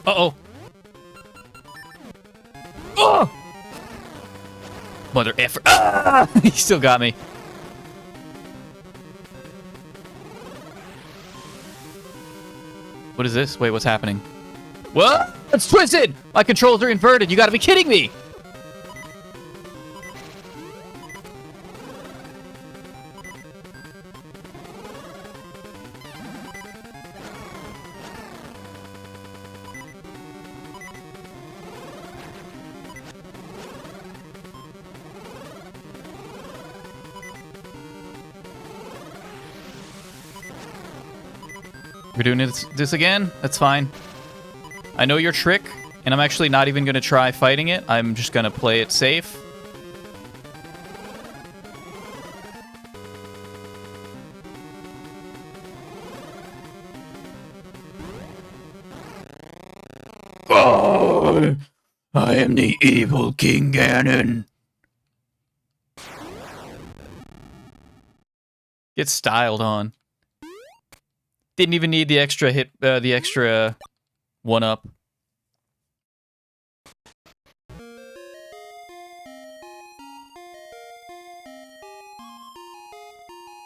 Uh-oh. Oh! Mother effer. Ah! He still got me. What is this? Wait, what's happening? What? It's twisted! My controls are inverted. You gotta be kidding me! We're doing this again? That's fine. I know your trick, and I'm actually not even going to try fighting it. I'm just going to play it safe. Oh, I am the evil King Ganon. Get styled on. Didn't even need the extra hit, the extra one-up.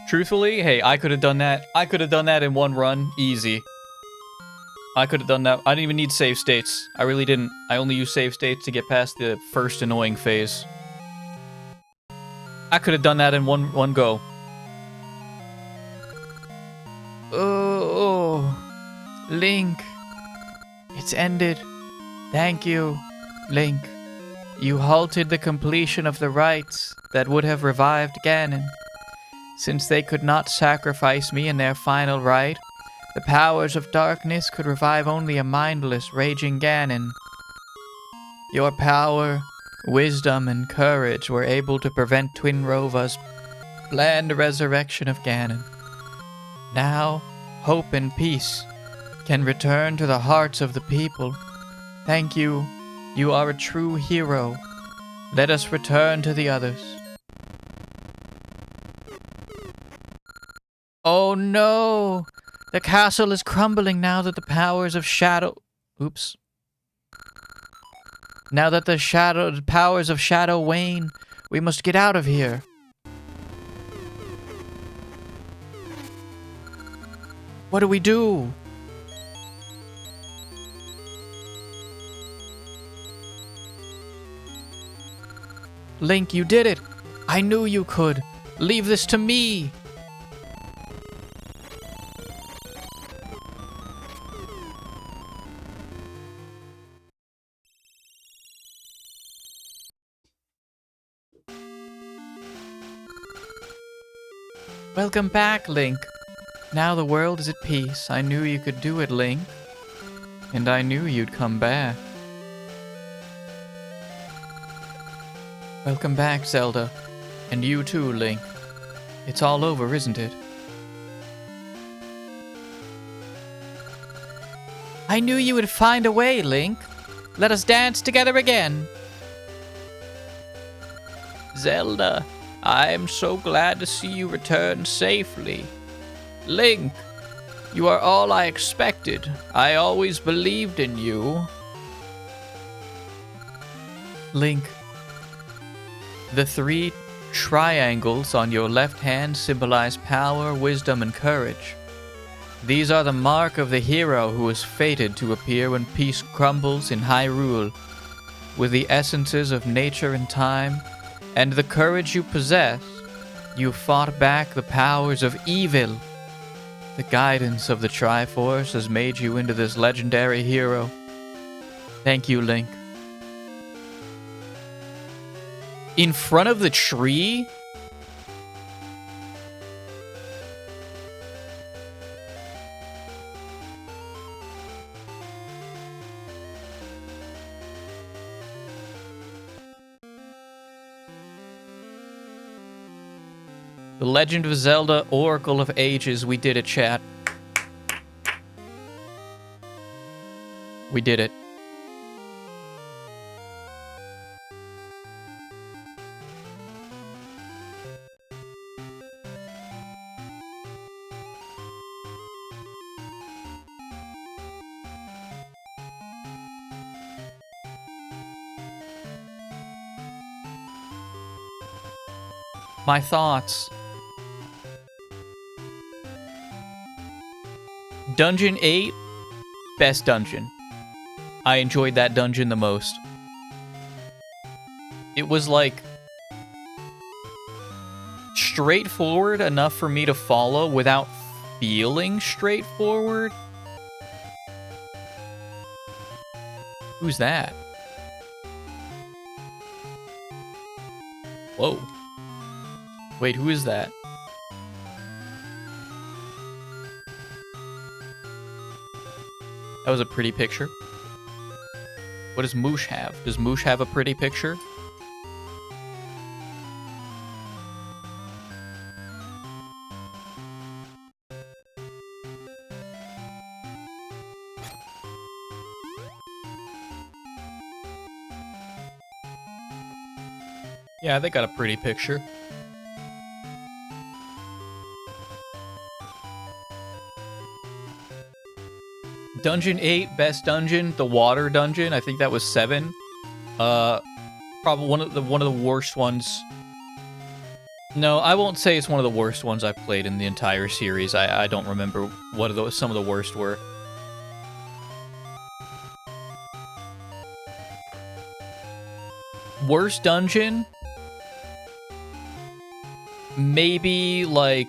Truthfully, hey, I could have done that. I could have done that in one run, easy. I could have done that. I didn't even need save states. I really didn't. I only used save states to get past the first annoying phase. I could have done that in one go. Oh, Link. It's ended. Thank you, Link. You halted the completion of the rites that would have revived Ganon. Since they could not sacrifice me in their final rite, the powers of darkness could revive only a mindless, raging Ganon. Your power, wisdom, and courage were able to prevent Twin Rova's planned resurrection of Ganon. Now, hope and peace can return to the hearts of the people. Thank you. You are a true hero. Let us return to the others. Oh no! The castle is crumbling now that the powers of shadow... Oops. Now that the powers of shadow wane, we must get out of here. What do we do? Link, you did it! I knew you could! Leave this to me! Welcome back, Link. Now the world is at peace. I knew you could do it, Link. And I knew you'd come back. Welcome back, Zelda. And you too, Link. It's all over, isn't it? I knew you would find a way, Link. Let us dance together again. Zelda, I am so glad to see you return safely. Link, you are all I expected. I always believed in you. Link, the 3 triangles on your left hand symbolize power, wisdom, and courage. These are the mark of the hero who is fated to appear when peace crumbles in Hyrule. With the essences of nature and time, and the courage you possess, you fought back the powers of evil. The guidance of the Triforce has made you into this legendary hero. Thank you, Link. In front of the tree? The Legend of Zelda, Oracle of Ages. We did it, chat. We did it. My thoughts. Dungeon 8, best dungeon. I enjoyed that dungeon the most. It was like straightforward enough for me to follow without feeling straightforward. Who's that? Whoa. Wait, who is that? That was a pretty picture. What does Moosh have? Does Moosh have a pretty picture? Yeah, they got a pretty picture. Dungeon 8, best dungeon, the water dungeon. I think that was 7. Probably one of the worst ones. No, I won't say it's one of the worst ones I've played in the entire series. I don't remember what some of the worst were. Worst dungeon? Maybe the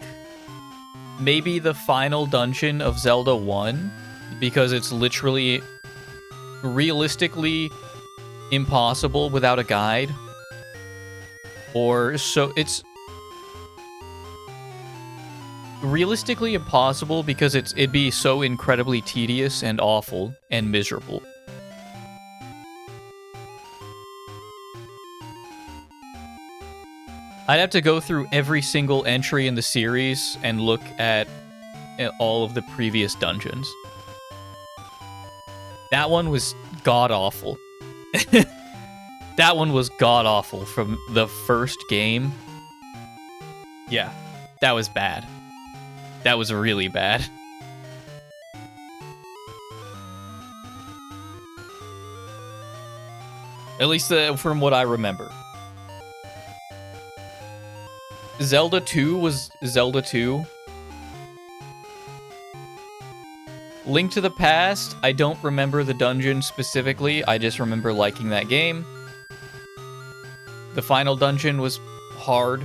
final dungeon of Zelda 1, because it's literally realistically impossible without a guide. Or so it's realistically impossible because it'd be so incredibly tedious and awful and miserable. I'd have to go through every single entry in the series and look at all of the previous dungeons. That one was god-awful. That one was god-awful from the first game. Yeah, that was bad. That was really bad. At least from what I remember. Zelda 2 was Zelda 2. Link to the Past, I don't remember the dungeon specifically, I just remember liking that game. The final dungeon was hard.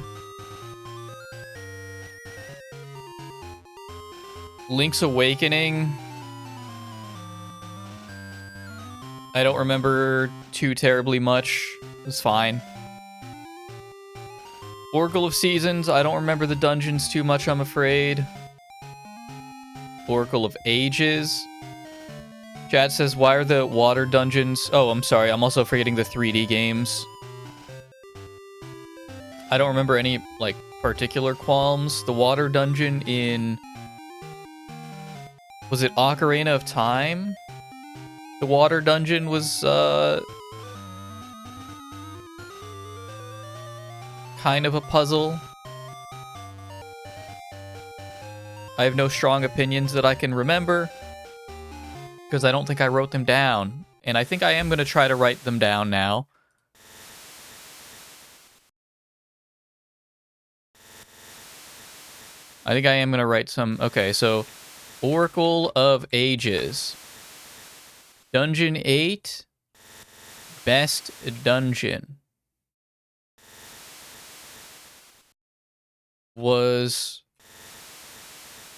Link's Awakening, I don't remember too terribly much. It was fine. Oracle of Seasons, I don't remember the dungeons too much, I'm afraid. Oracle of Ages. Chat says, why are the water dungeons... Oh, I'm sorry, I'm also forgetting the 3D games. I don't remember any, like, particular qualms. The water dungeon in... Was it Ocarina of Time? The water dungeon was, kind of a puzzle. I have no strong opinions that I can remember, because I don't think I wrote them down. And I think I am going to try to write them down now. I think I am going to write some... Okay, so... Oracle of Ages. Dungeon 8. Best dungeon. Was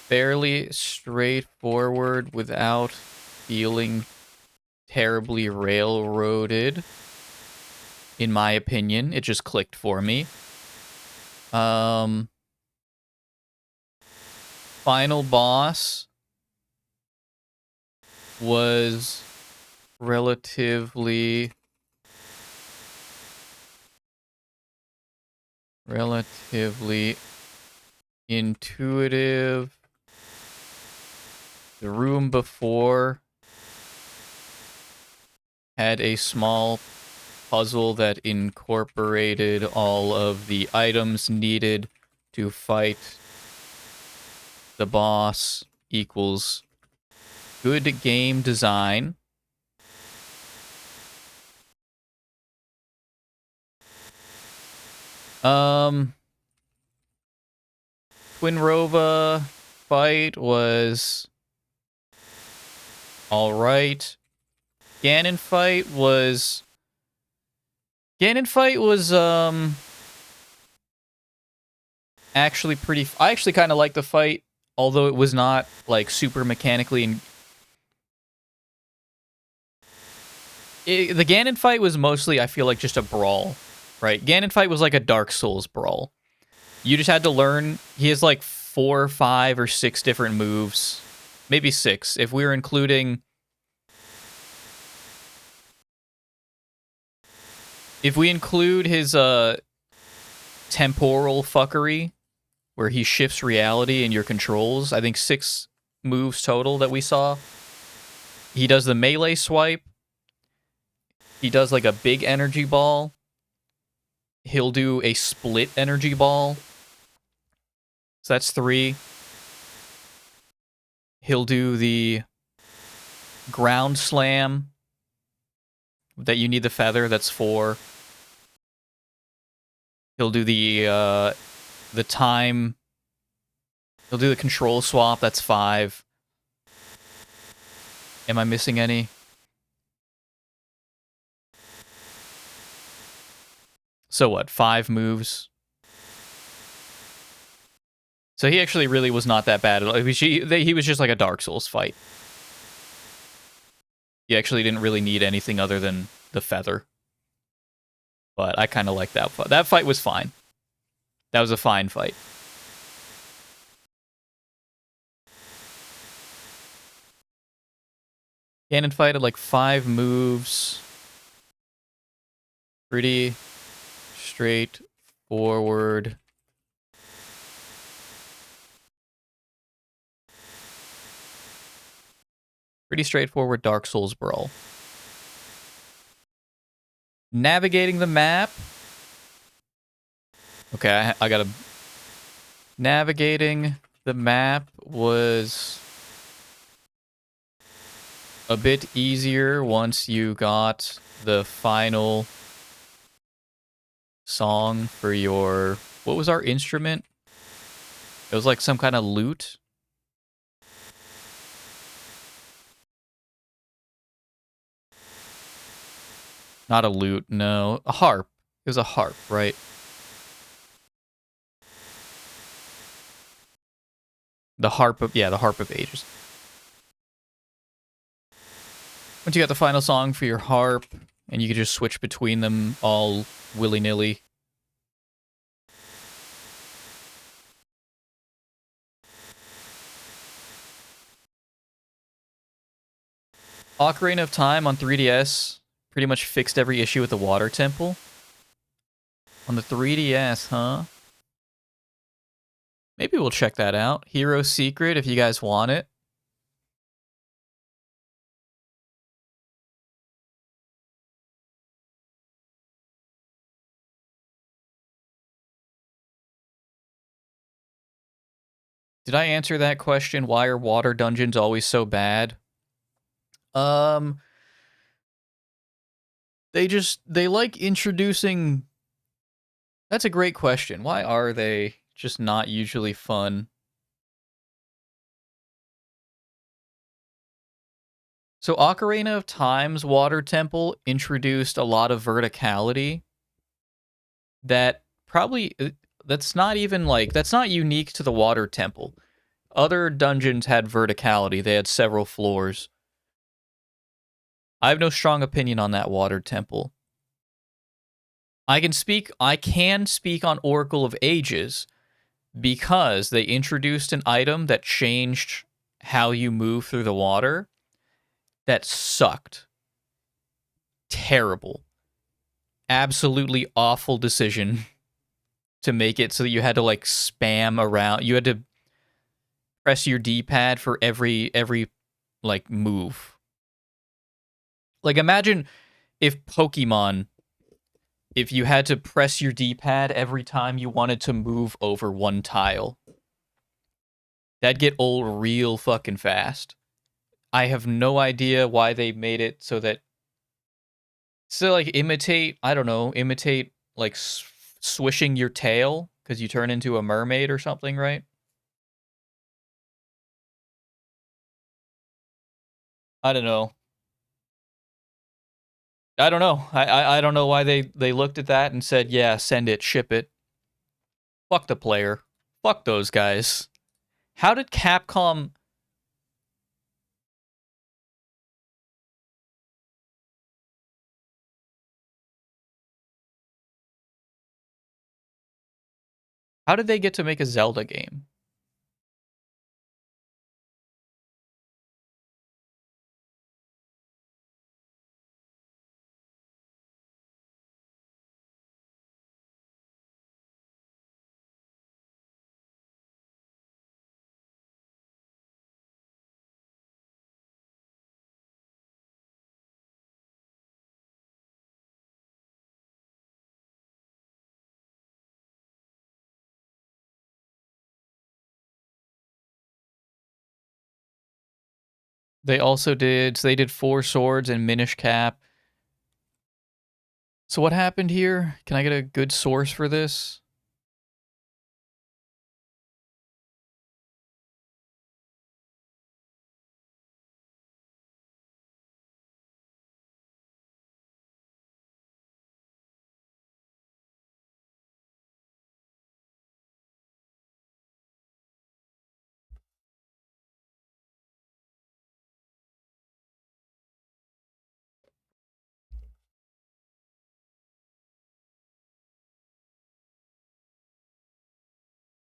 fairly straightforward without feeling terribly railroaded. In my opinion, it just clicked for me. Final boss was relatively intuitive. The room before had a small puzzle that incorporated all of the items needed to fight the boss equals good game design. Twinrova fight was alright. Ganon fight was actually pretty... I actually kind of liked the fight, although it was not, like, super mechanically... The Ganon fight was mostly, I feel like, just a brawl, right? Ganon fight was like a Dark Souls brawl. You just had to learn... He has, like, 4, 5, or 6 different moves. Maybe 6, if we were including If we include his temporal fuckery, where he shifts reality in your controls, I think 6 moves total that we saw. He does the melee swipe. He does like a big energy ball. He'll do a split energy ball. So that's 3. He'll do the ground slam that you need the feather. That's 4. He'll do the time. He'll do the control swap. That's 5. Am I missing any? So what? 5 moves. So he actually really was not that bad. He was just like a Dark Souls fight. He actually didn't really need anything other than the feather. But I kind of like that fight. That fight was fine. That was a fine fight. Cannon fight had like 5 moves. Pretty straightforward. Pretty straightforward Dark Souls brawl. Navigating the map. Okay, I gotta... Navigating the map was a bit easier once you got the final song for your... What was our instrument? It was like some kind of lute. Not a lute, no. A harp. It was a harp, right? The harp of... Yeah, the harp of ages. Once you got the final song for your harp, and you could just switch between them all willy-nilly. Ocarina of Time on 3DS pretty much fixed every issue with the water temple. On the 3DS, huh? Maybe we'll check that out. Hero Secret, if you guys want it. Did I answer that question? Why are water dungeons always so bad? They like introducing... That's a great question. Why are they just not usually fun? So Ocarina of Time's water temple introduced a lot of verticality that probably... That's not even like... That's not unique to the water temple. Other dungeons had verticality. They had several floors. I have no strong opinion on that water temple. I can speak on Oracle of Ages because they introduced an item that changed how you move through the water that sucked. Terrible. Absolutely awful decision to make it so that you had to like spam around. You had to press your D-pad for every like move. Like imagine if Pokemon, if you had to press your D-pad every time you wanted to move over one tile. That'd get old real fucking fast. I have no idea why they made it so that... So, like, I don't know, imitate, like, swishing your tail because you turn into a mermaid or something, right? I don't know. I don't know. I don't know why they looked at that and said, yeah, send it, ship it. Fuck the player. Fuck those guys. How did Capcom... How did they get to make a Zelda game? They also did, so they did Four Swords and Minish Cap. So what happened here? Can I get a good source for this?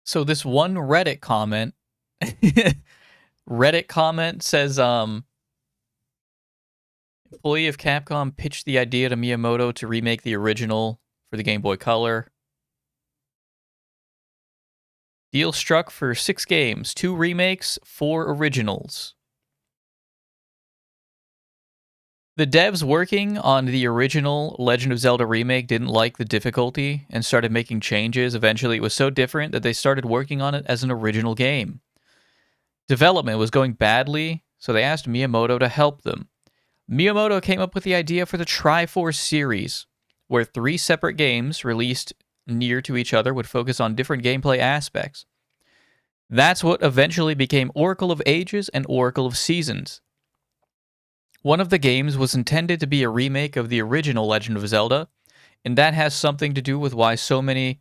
So this one Reddit comment, says, employee of Capcom pitched the idea to Miyamoto to remake the original for the Game Boy Color. Deal struck for 6 games, 2 remakes, 4 originals. The devs working on the original Legend of Zelda remake didn't like the difficulty and started making changes. Eventually, it was so different that they started working on it as an original game. Development was going badly, so they asked Miyamoto to help them. Miyamoto came up with the idea for the Triforce series, where 3 separate games released near to each other would focus on different gameplay aspects. That's what eventually became Oracle of Ages and Oracle of Seasons. One of the games was intended to be a remake of the original Legend of Zelda, and that has something to do with why so many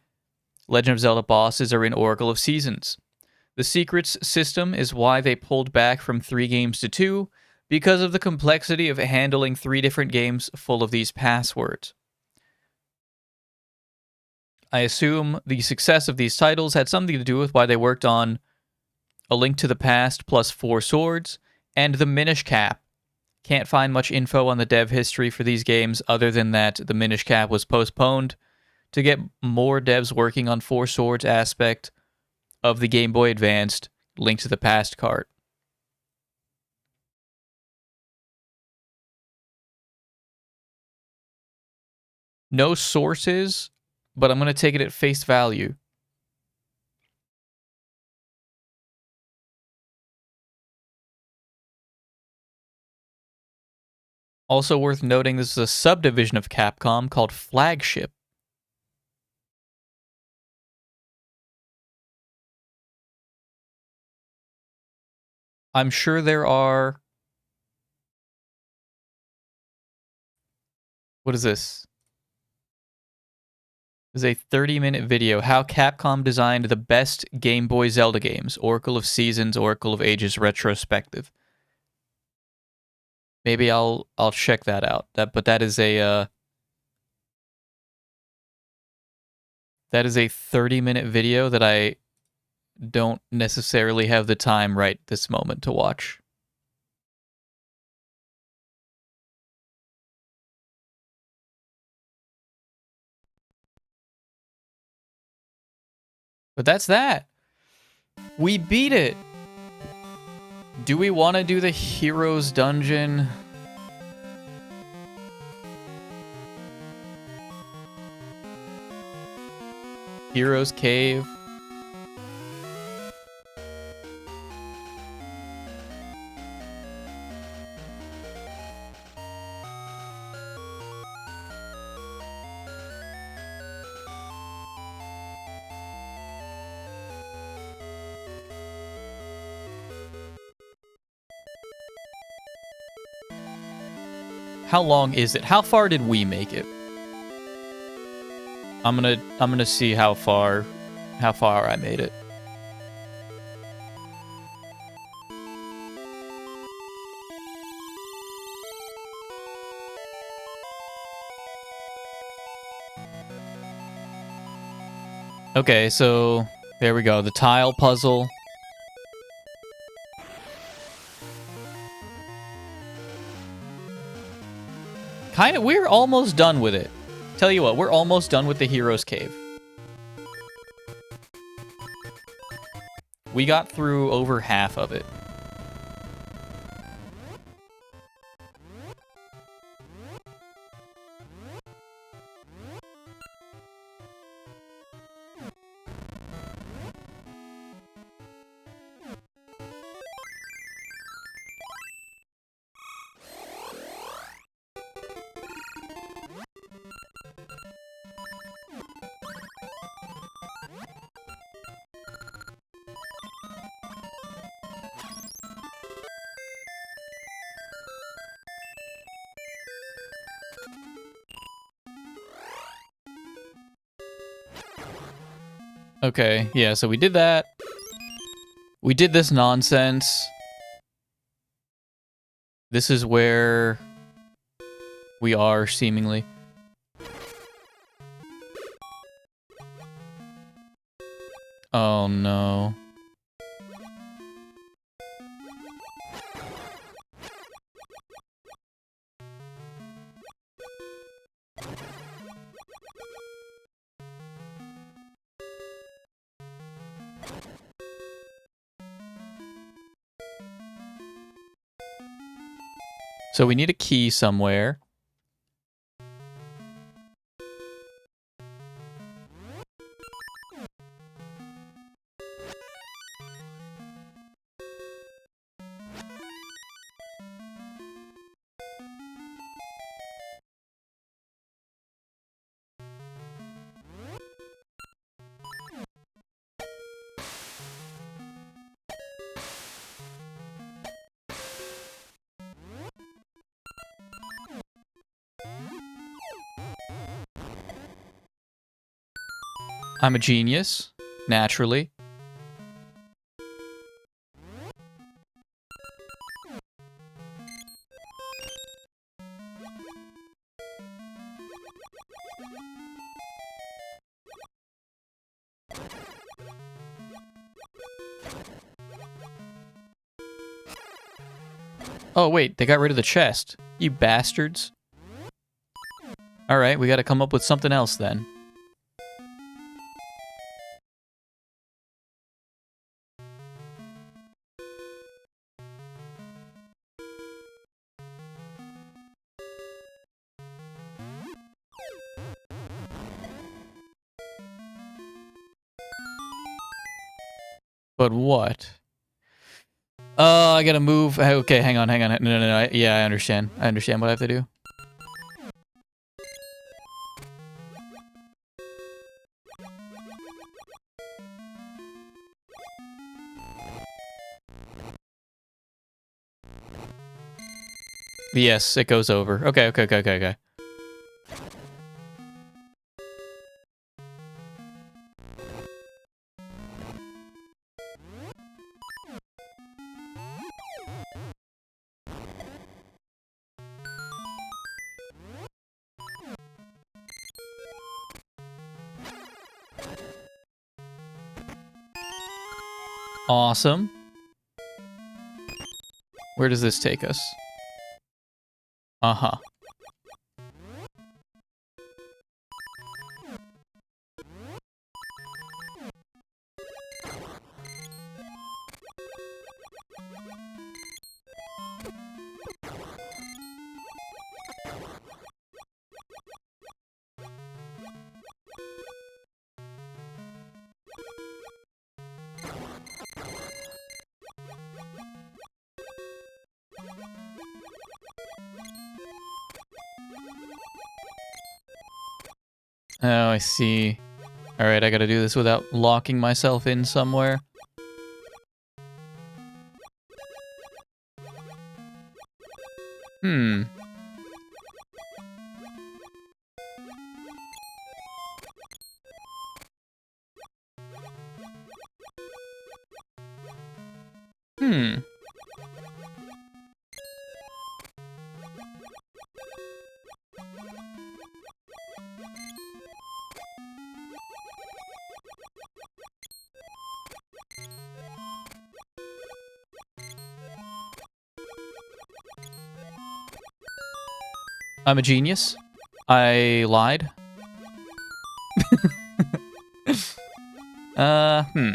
Legend of Zelda bosses are in Oracle of Seasons. The secrets system is why they pulled back from 3 games to 2, because of the complexity of handling 3 different games full of these passwords. I assume the success of these titles had something to do with why they worked on A Link to the Past plus 4 Swords and the Minish Cap. Can't find much info on the dev history for these games other than that the Minish Cap was postponed to get more devs working on 4 Swords aspect of the Game Boy Advanced Link to the Past cart. No sources, but I'm going to take it at face value. Also worth noting, this is a subdivision of Capcom called Flagship. I'm sure there are... What is this? This is a 30-minute video. How Capcom designed the best Game Boy Zelda games. Oracle of Seasons, Oracle of Ages retrospective. Maybe I'll check that out. But that is a 30-minute video that I don't necessarily have the time right this moment to watch. But that's that. We beat it. Do we want to do the Heroes Dungeon? Heroes Cave. How long is it? How far did we make it? I'm gonna see how far I made it. Okay, so there we go. The tile puzzle. We're almost done with it. Tell you what, we're almost done with the Heroes Cave. We got through over half of it. Okay, yeah, so we did that. We did this nonsense. This is where we are, seemingly. Oh, no. So we need a key somewhere. I'm a genius, naturally. Oh, wait, they got rid of the chest. You bastards. Alright, we gotta come up with something else then. But what? I gotta move. Okay, hang on. No. Yeah, I understand. I understand what I have to do. Yes, it goes over. Okay. Awesome. Where does this take us? Uh-huh. Oh, I see. Alright, I gotta do this without locking myself in somewhere. Hmm. I'm a genius. I lied. Hmm.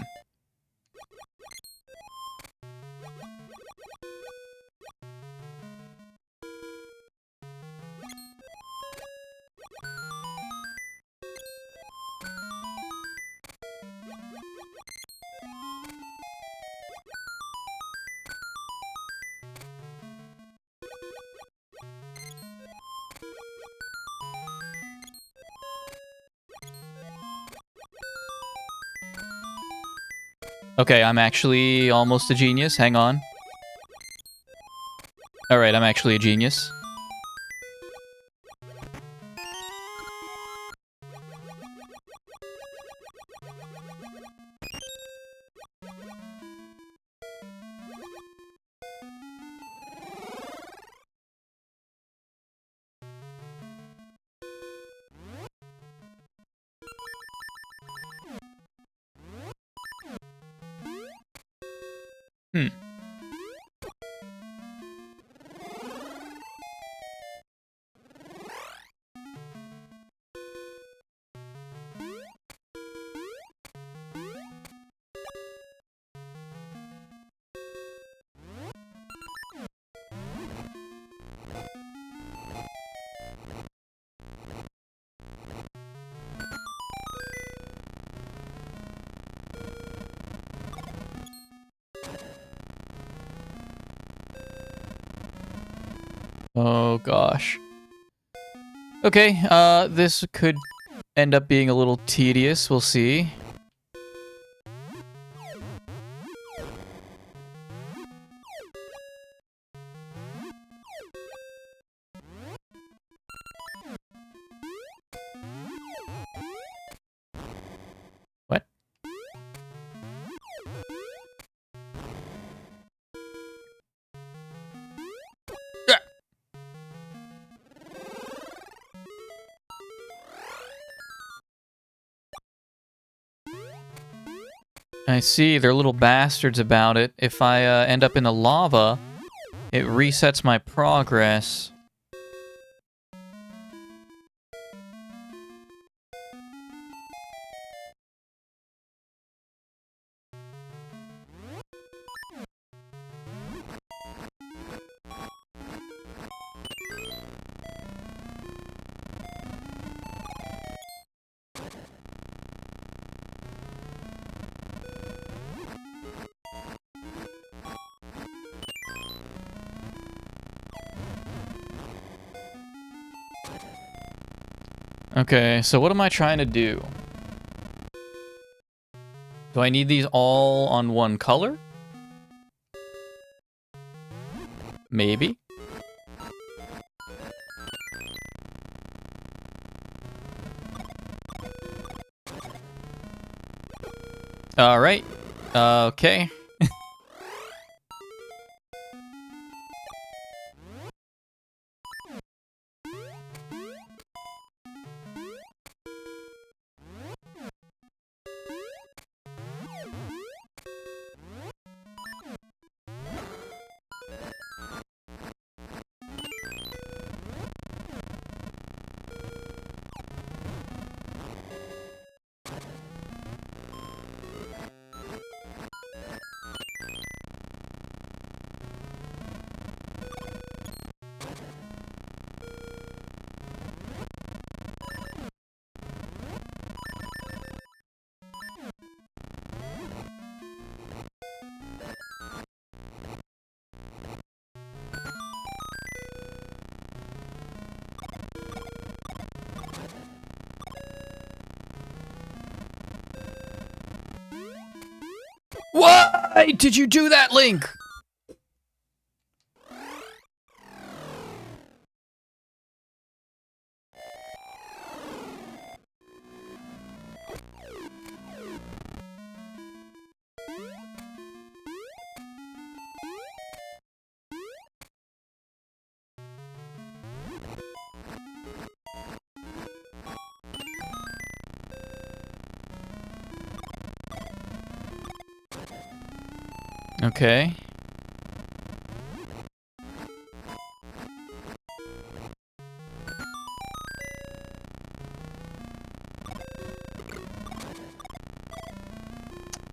Okay, I'm actually almost a genius. Hang on. Alright, I'm actually a genius. Hmm. Oh gosh. Okay, this could end up being a little tedious. We'll see. What? I see, they're little bastards about it. If I end up in the lava, it resets my progress. Okay, so what am I trying to do? Do I need these all on one color? Maybe. Alright. Okay. Why did you do that, Link? Okay.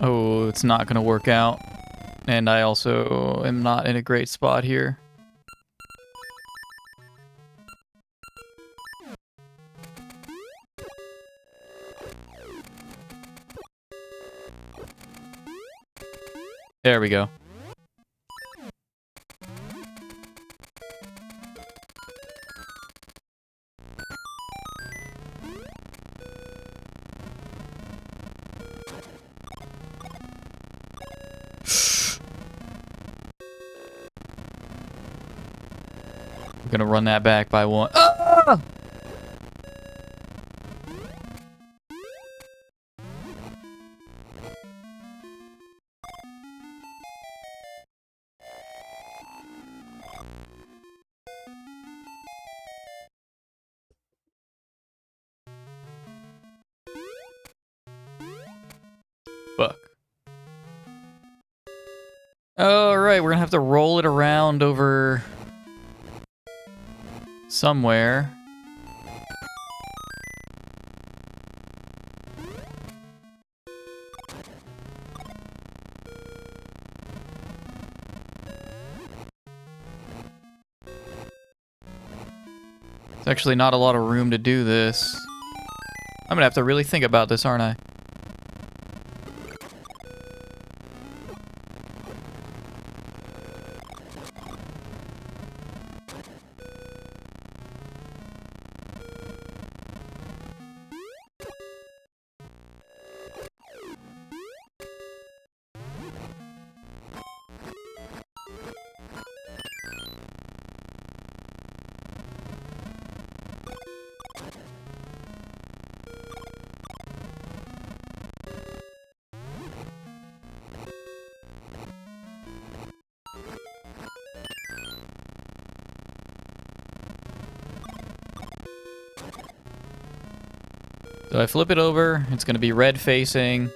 Oh, it's not gonna work out. And I also am not in a great spot here. There we go. I'm gonna run that back by one. Ah! Fuck. Alright, we're gonna have to roll it around over somewhere. There's actually not a lot of room to do this. I'm gonna have to really think about this, aren't I? So I flip it over, it's gonna be red facing.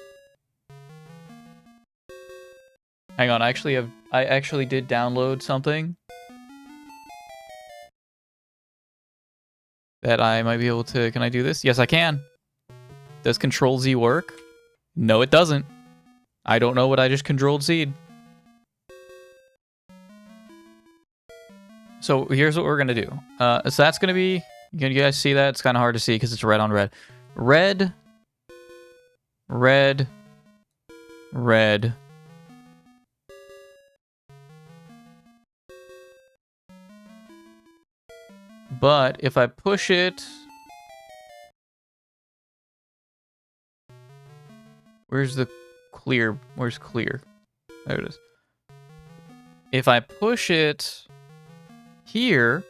Hang on, I actually did download something that I might be able to. Can I do this? Yes, I can. Does Control Z work? No, it doesn't. I don't know what I just Control Z'd. So here's what we're gonna do. So that's gonna be. You guys see that? It's kind of hard to see because it's red on red. Red, red, red. But if I push it... Where's the clear? Where's clear? There it is. If I push it here,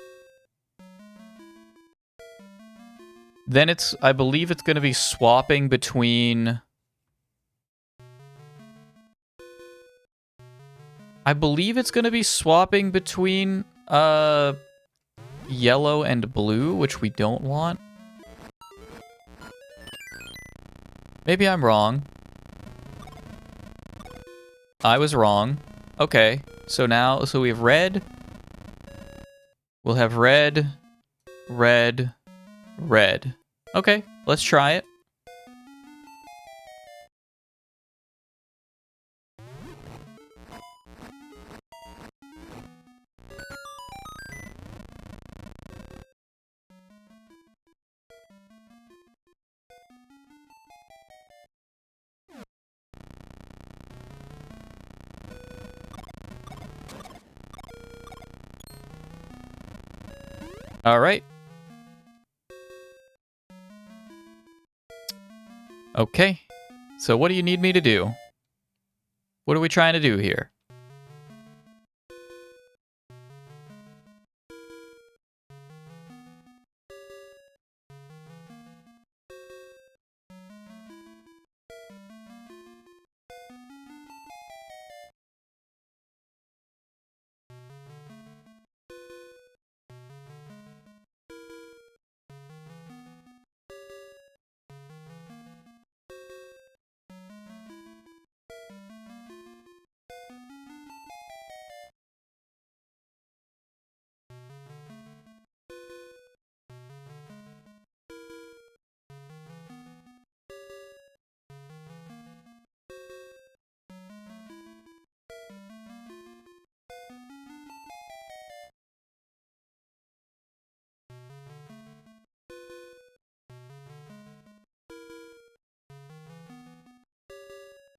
then it's... I believe it's going to be swapping between... yellow and blue, which we don't want. Maybe I'm wrong. I was wrong. Okay, so now, so we have red. We'll have red, red, red. Okay, let's try it. All right. Okay. So what do you need me to do? What are we trying to do here?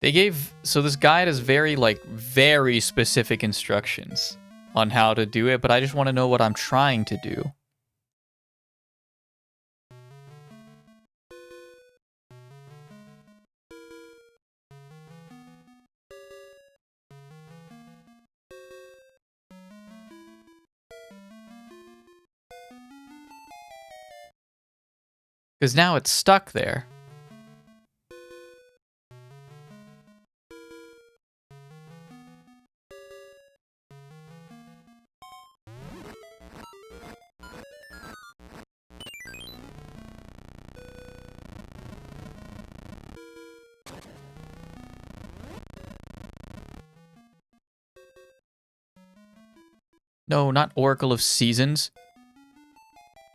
They gave, so this guide has very specific instructions on how to do it, but I just want to know what I'm trying to do. Because now it's stuck there. No, not Oracle of Seasons.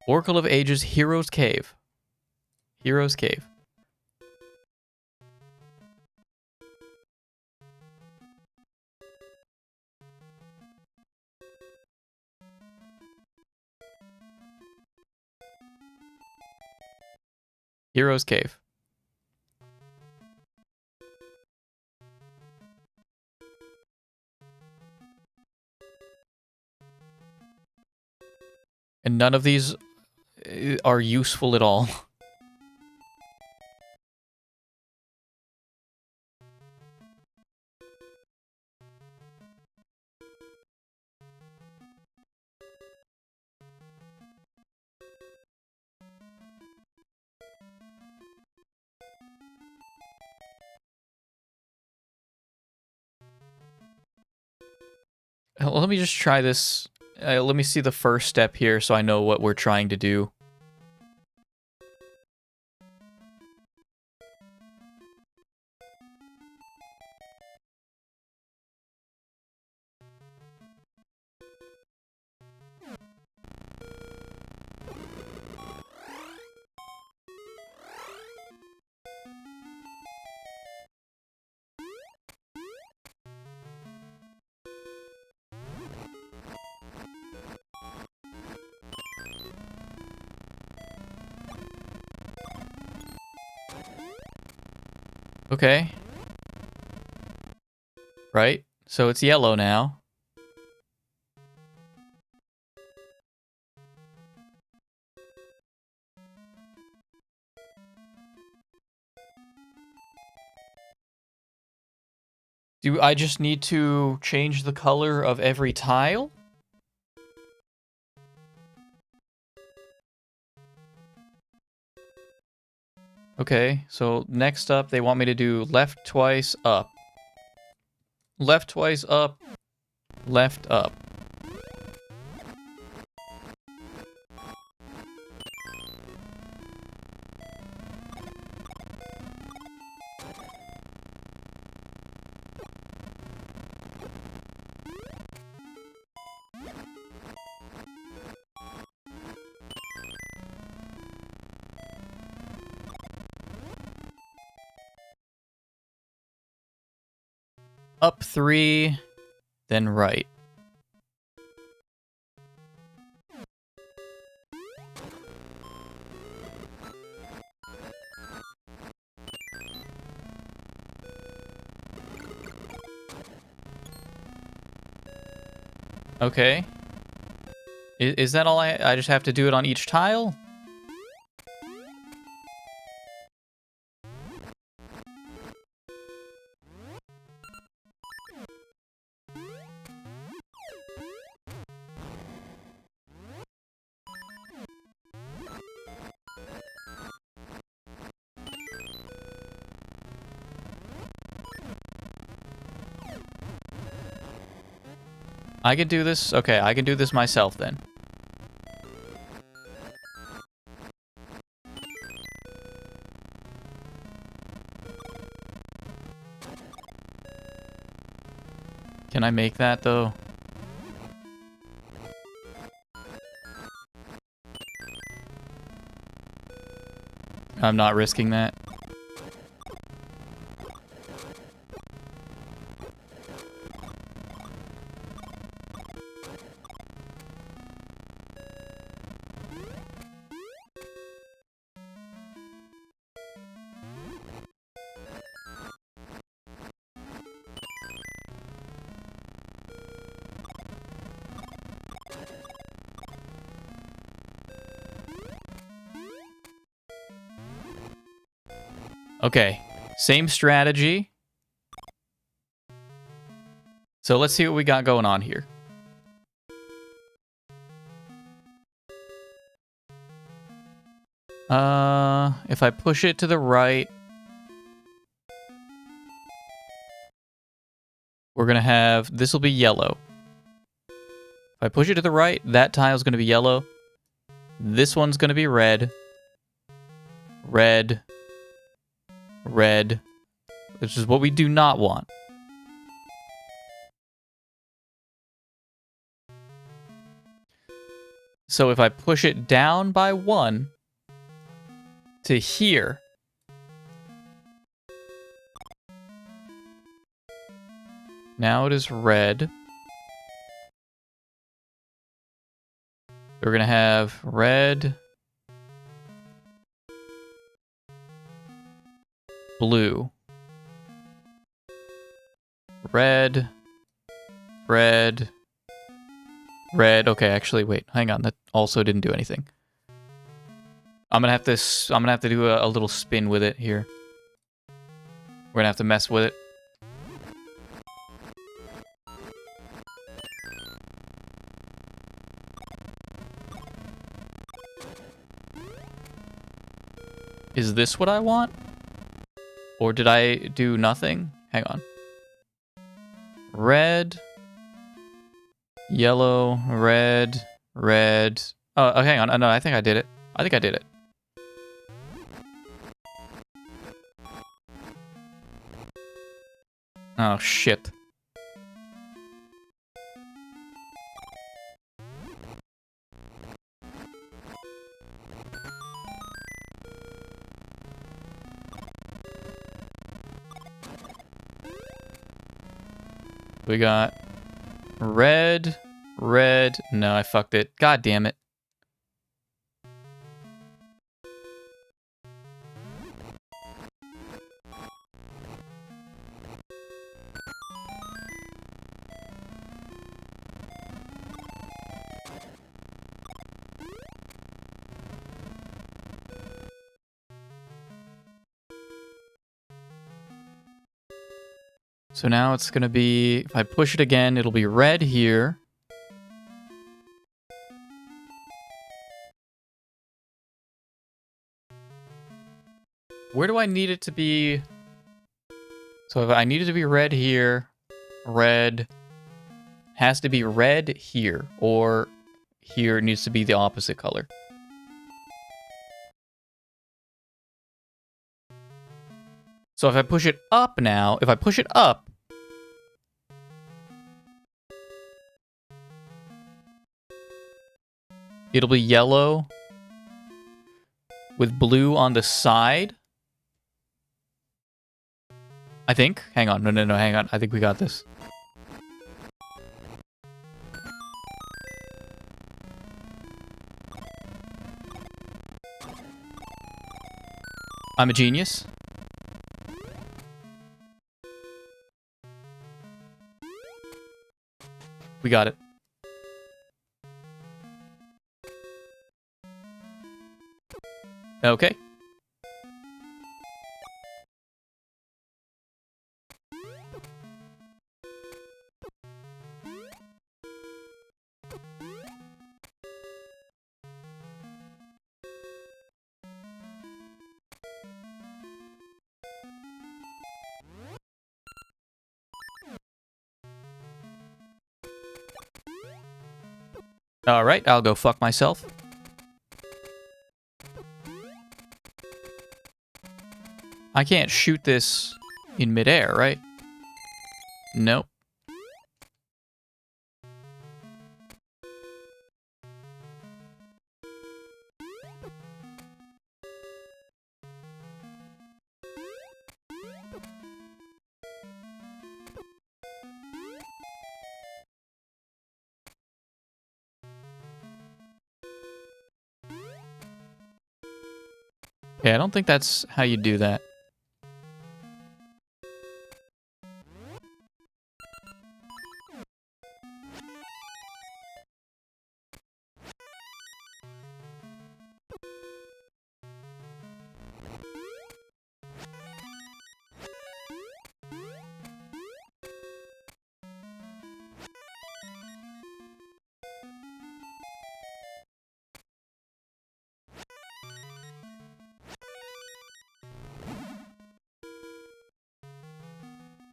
Oracle of Ages, Hero's Cave. Hero's Cave. Hero's Cave. And none of these are useful at all. Let me just try this. Let me see the first step here so I know what we're trying to do. Okay. Right? So it's yellow now. Do I just need to change the color of every tile? Okay, so next up, they want me to do left twice, up. Left twice, up. Left, up. Up 3, then right. Okay. Is that all I just have to do it on each tile? I can do this? Okay, I can do this myself then. Can I make that, though? I'm not risking that. Okay, same strategy. So let's see what we got going on here. If I push it to the right, we're gonna have, this will be yellow. If I push it to the right, that tile's gonna be yellow. This one's gonna be red. Red. Red. Which is what we do not want. So if I push it down by 1 to here, now it is red. We're going to have red, blue, red, red, red. Okay, actually, wait, hang on. That also didn't do anything. I'm gonna have to do a little spin with it here. We're gonna have to mess with it. Is this what I want? Or did I do nothing? Hang on. Red, yellow, red, red. Oh, hang on. No, I think I did it. I think I did it. Oh, shit. We got red, red. No, I fucked it. God damn it. So now it's going to be, if I push it again, it'll be red here. Where do I need it to be? So if I need it to be red here, red has to be red here, or here needs to be the opposite color. So if I push it up now, if I push it up, it'll be yellow with blue on the side. I think. Hang on. No, hang on. I think we got this. I'm a genius. We got it. Okay. All right, I'll go fuck myself. I can't shoot this in midair, right? Nope. Okay, I don't think that's how you do that.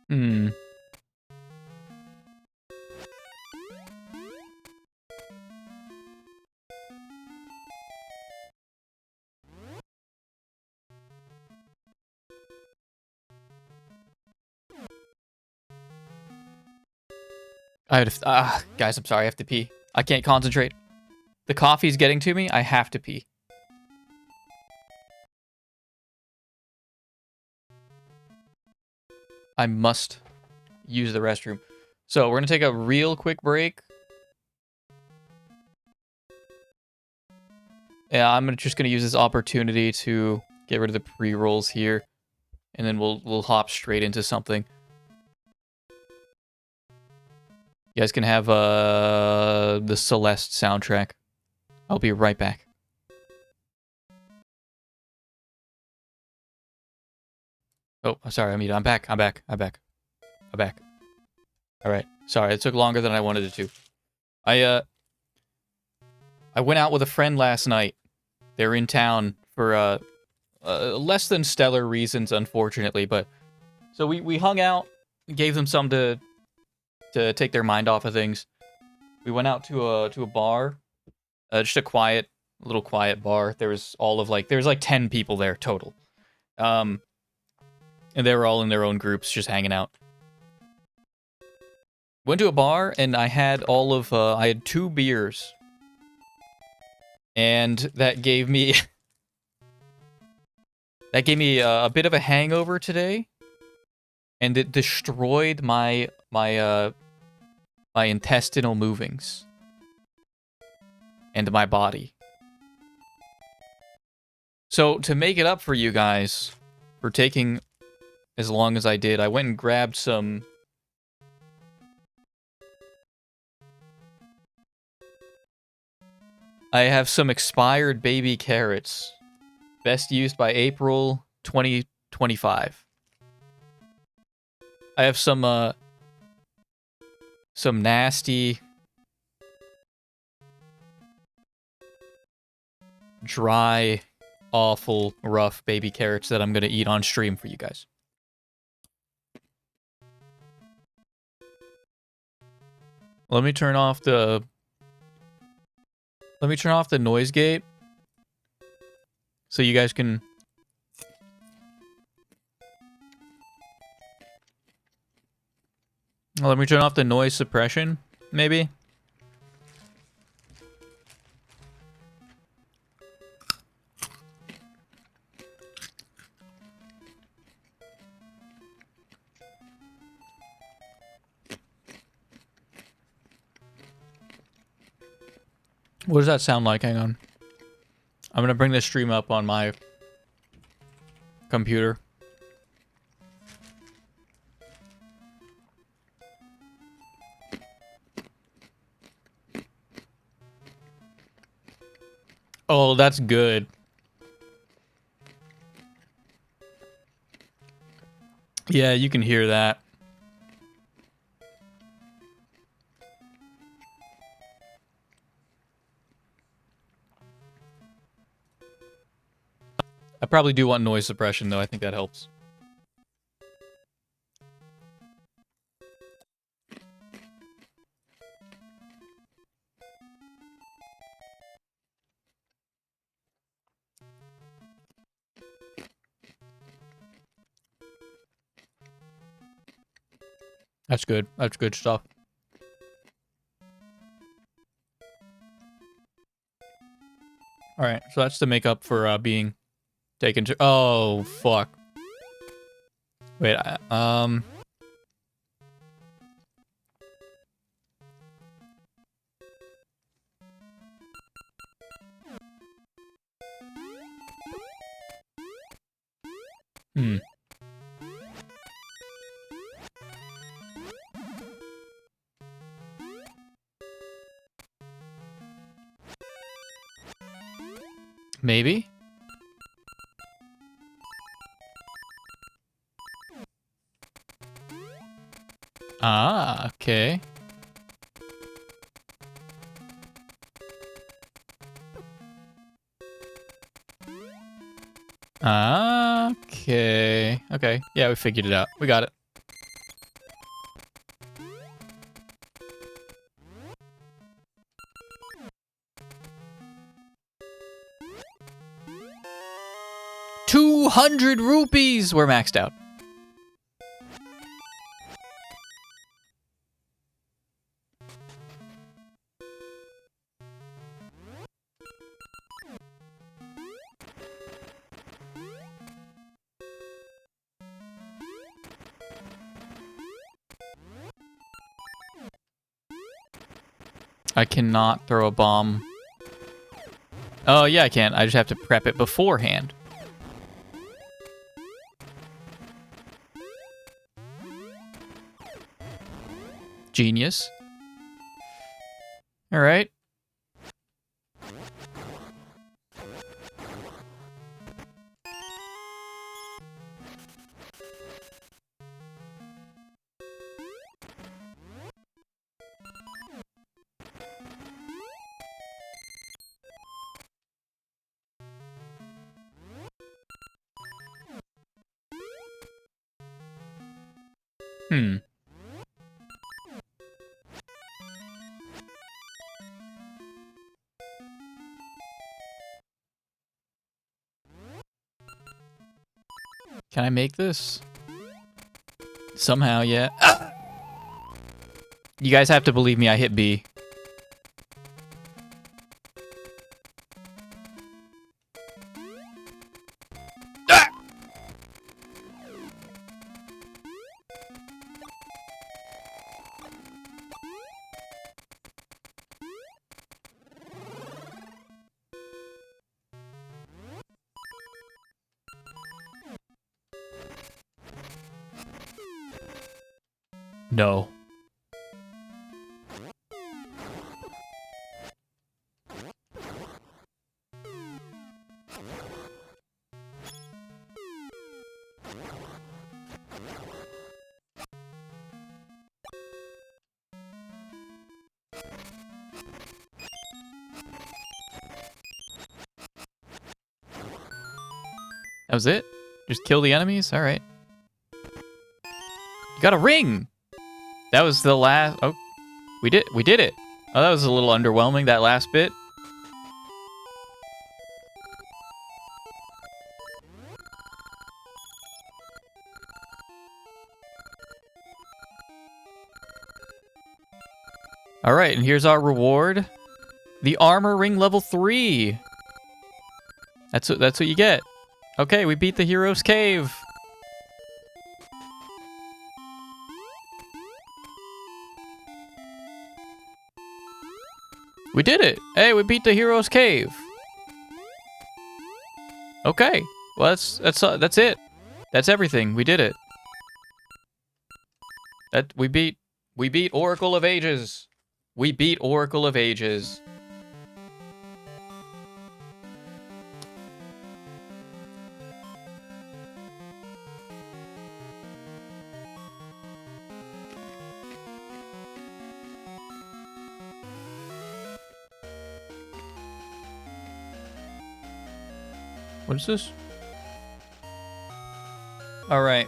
Hmm. I have to, guys, I'm sorry, I have to pee. I can't concentrate. The coffee's getting to me. I have to pee. I must use the restroom. So we're going to take a real quick break. Yeah, I'm just going to use this opportunity to get rid of the pre-rolls here. And then we'll hop straight into something. You guys can have the Celeste soundtrack. I'll be right back. Oh, sorry, I'm back. I'm back. All right. Sorry, it took longer than I wanted it to. I went out with a friend last night. They were in town for less than stellar reasons, unfortunately, but so we hung out, gave them some to take their mind off of things. We went out to a bar, just a little quiet bar. There was like 10 people there total, and they were all in their own groups, just hanging out. Went to a bar and I had I had 2 beers, and that gave me a bit of a hangover today, and it destroyed my intestinal movings and my body. So to make it up for you guys for taking as long as I did, I went and grabbed some I have some expired baby carrots. Best used by April 2025. I have some nasty dry, awful, rough baby carrots that I'm going to eat on stream for you guys. Let me turn off the noise gate so you guys can let me turn off the noise suppression, maybe. What does that sound like? Hang on. I'm going to bring this stream up on my computer. Oh, that's good. Yeah, you can hear that. I probably do want noise suppression, though. I think that helps. That's good. That's good stuff. Alright, so that's to make up for being taken to... Oh, fuck. Wait, Maybe? Ah, okay. Okay. Okay. Yeah, we figured it out. We got it. ₹200! We're maxed out. I cannot throw a bomb. Oh, yeah, I can. I just have to prep it beforehand. Genius. All right. Hmm. Can I make this? Somehow, yeah. Ah! You guys have to believe me, I hit B. Ah! No. That was it? Just kill the enemies? Alright. You got a ring! That was the last... Oh, we did it. Oh, that was a little underwhelming, that last bit. Alright, and here's our reward. The armor ring level 3. That's what you get. Okay, we beat the hero's cave. We did it. Hey, we beat the hero's cave. Okay. Well, that's it. That's everything. We did it. We beat Oracle of Ages. We beat Oracle of Ages. What is this? All right.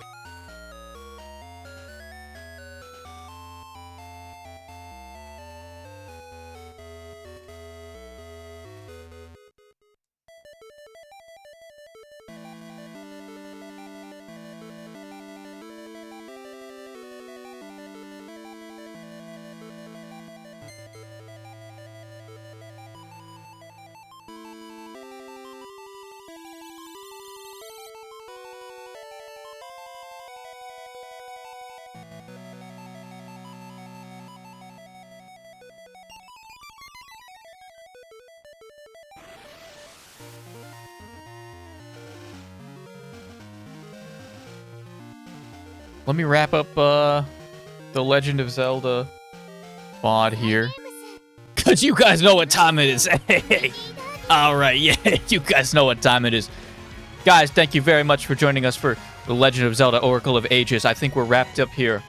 Let me wrap up the Legend of Zelda VOD here. Cause you guys know what time it is. Hey. Alright, yeah, you guys know what time it is. Guys, thank you very much for joining us for the Legend of Zelda Oracle of Ages. I think we're wrapped up here.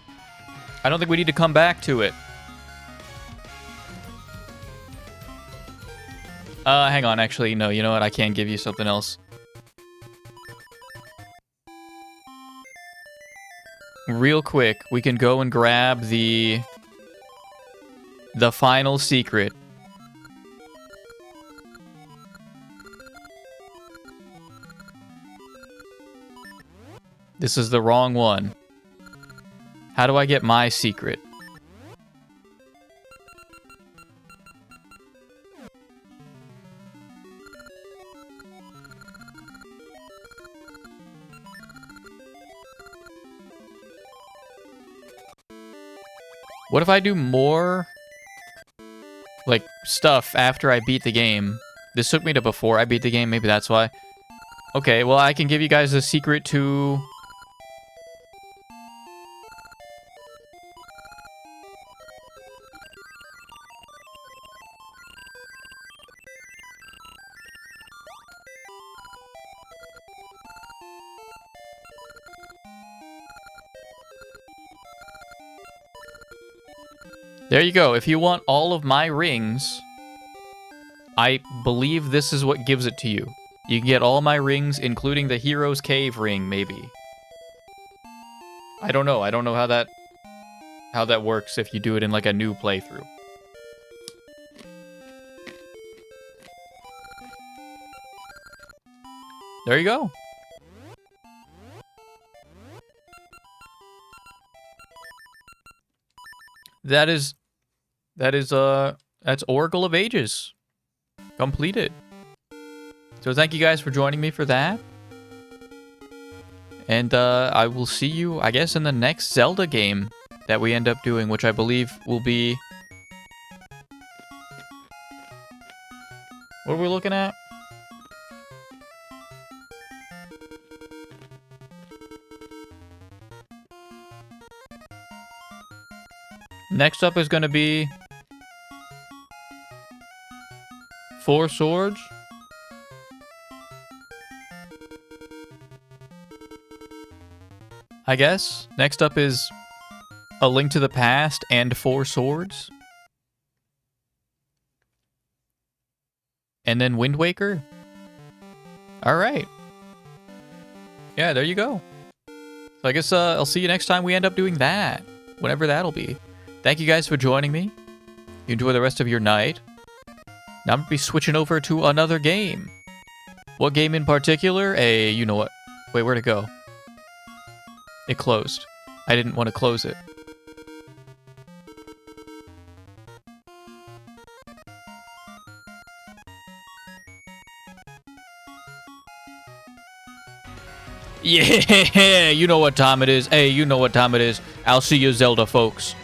I don't think we need to come back to it. Hang on, actually, no, you know what? I can give you something else. Real quick, we can go and grab the final secret. This is the wrong one. How do I get my secret? What if I do more? like, stuff after I beat the game. This took me to before I beat the game. Maybe that's why. Okay, well, I can give you guys a secret to... There you go. If you want all of my rings, I believe this is what gives it to you. You can get all my rings, including the Hero's Cave ring, maybe. I don't know. I don't know how that works if you do it in like a new playthrough. There you go. That's Oracle of Ages completed. So thank you guys for joining me for that. And I will see you, I guess, in the next Zelda game that we end up doing, which I believe will be... What are we looking at? Next up is going to be... Four Swords. I guess. Next up is A Link to the Past and Four Swords. And then Wind Waker. Alright. Yeah, there you go. So I guess I'll see you next time we end up doing that. Whenever that'll be. Thank you guys for joining me. You enjoy the rest of your night. Now I'm going to be switching over to another game. What game in particular? You know what? Wait, where'd it go? It closed. I didn't want to close it. Yeah, you know what time it is. Hey, you know what time it is. I'll see you, Zelda folks.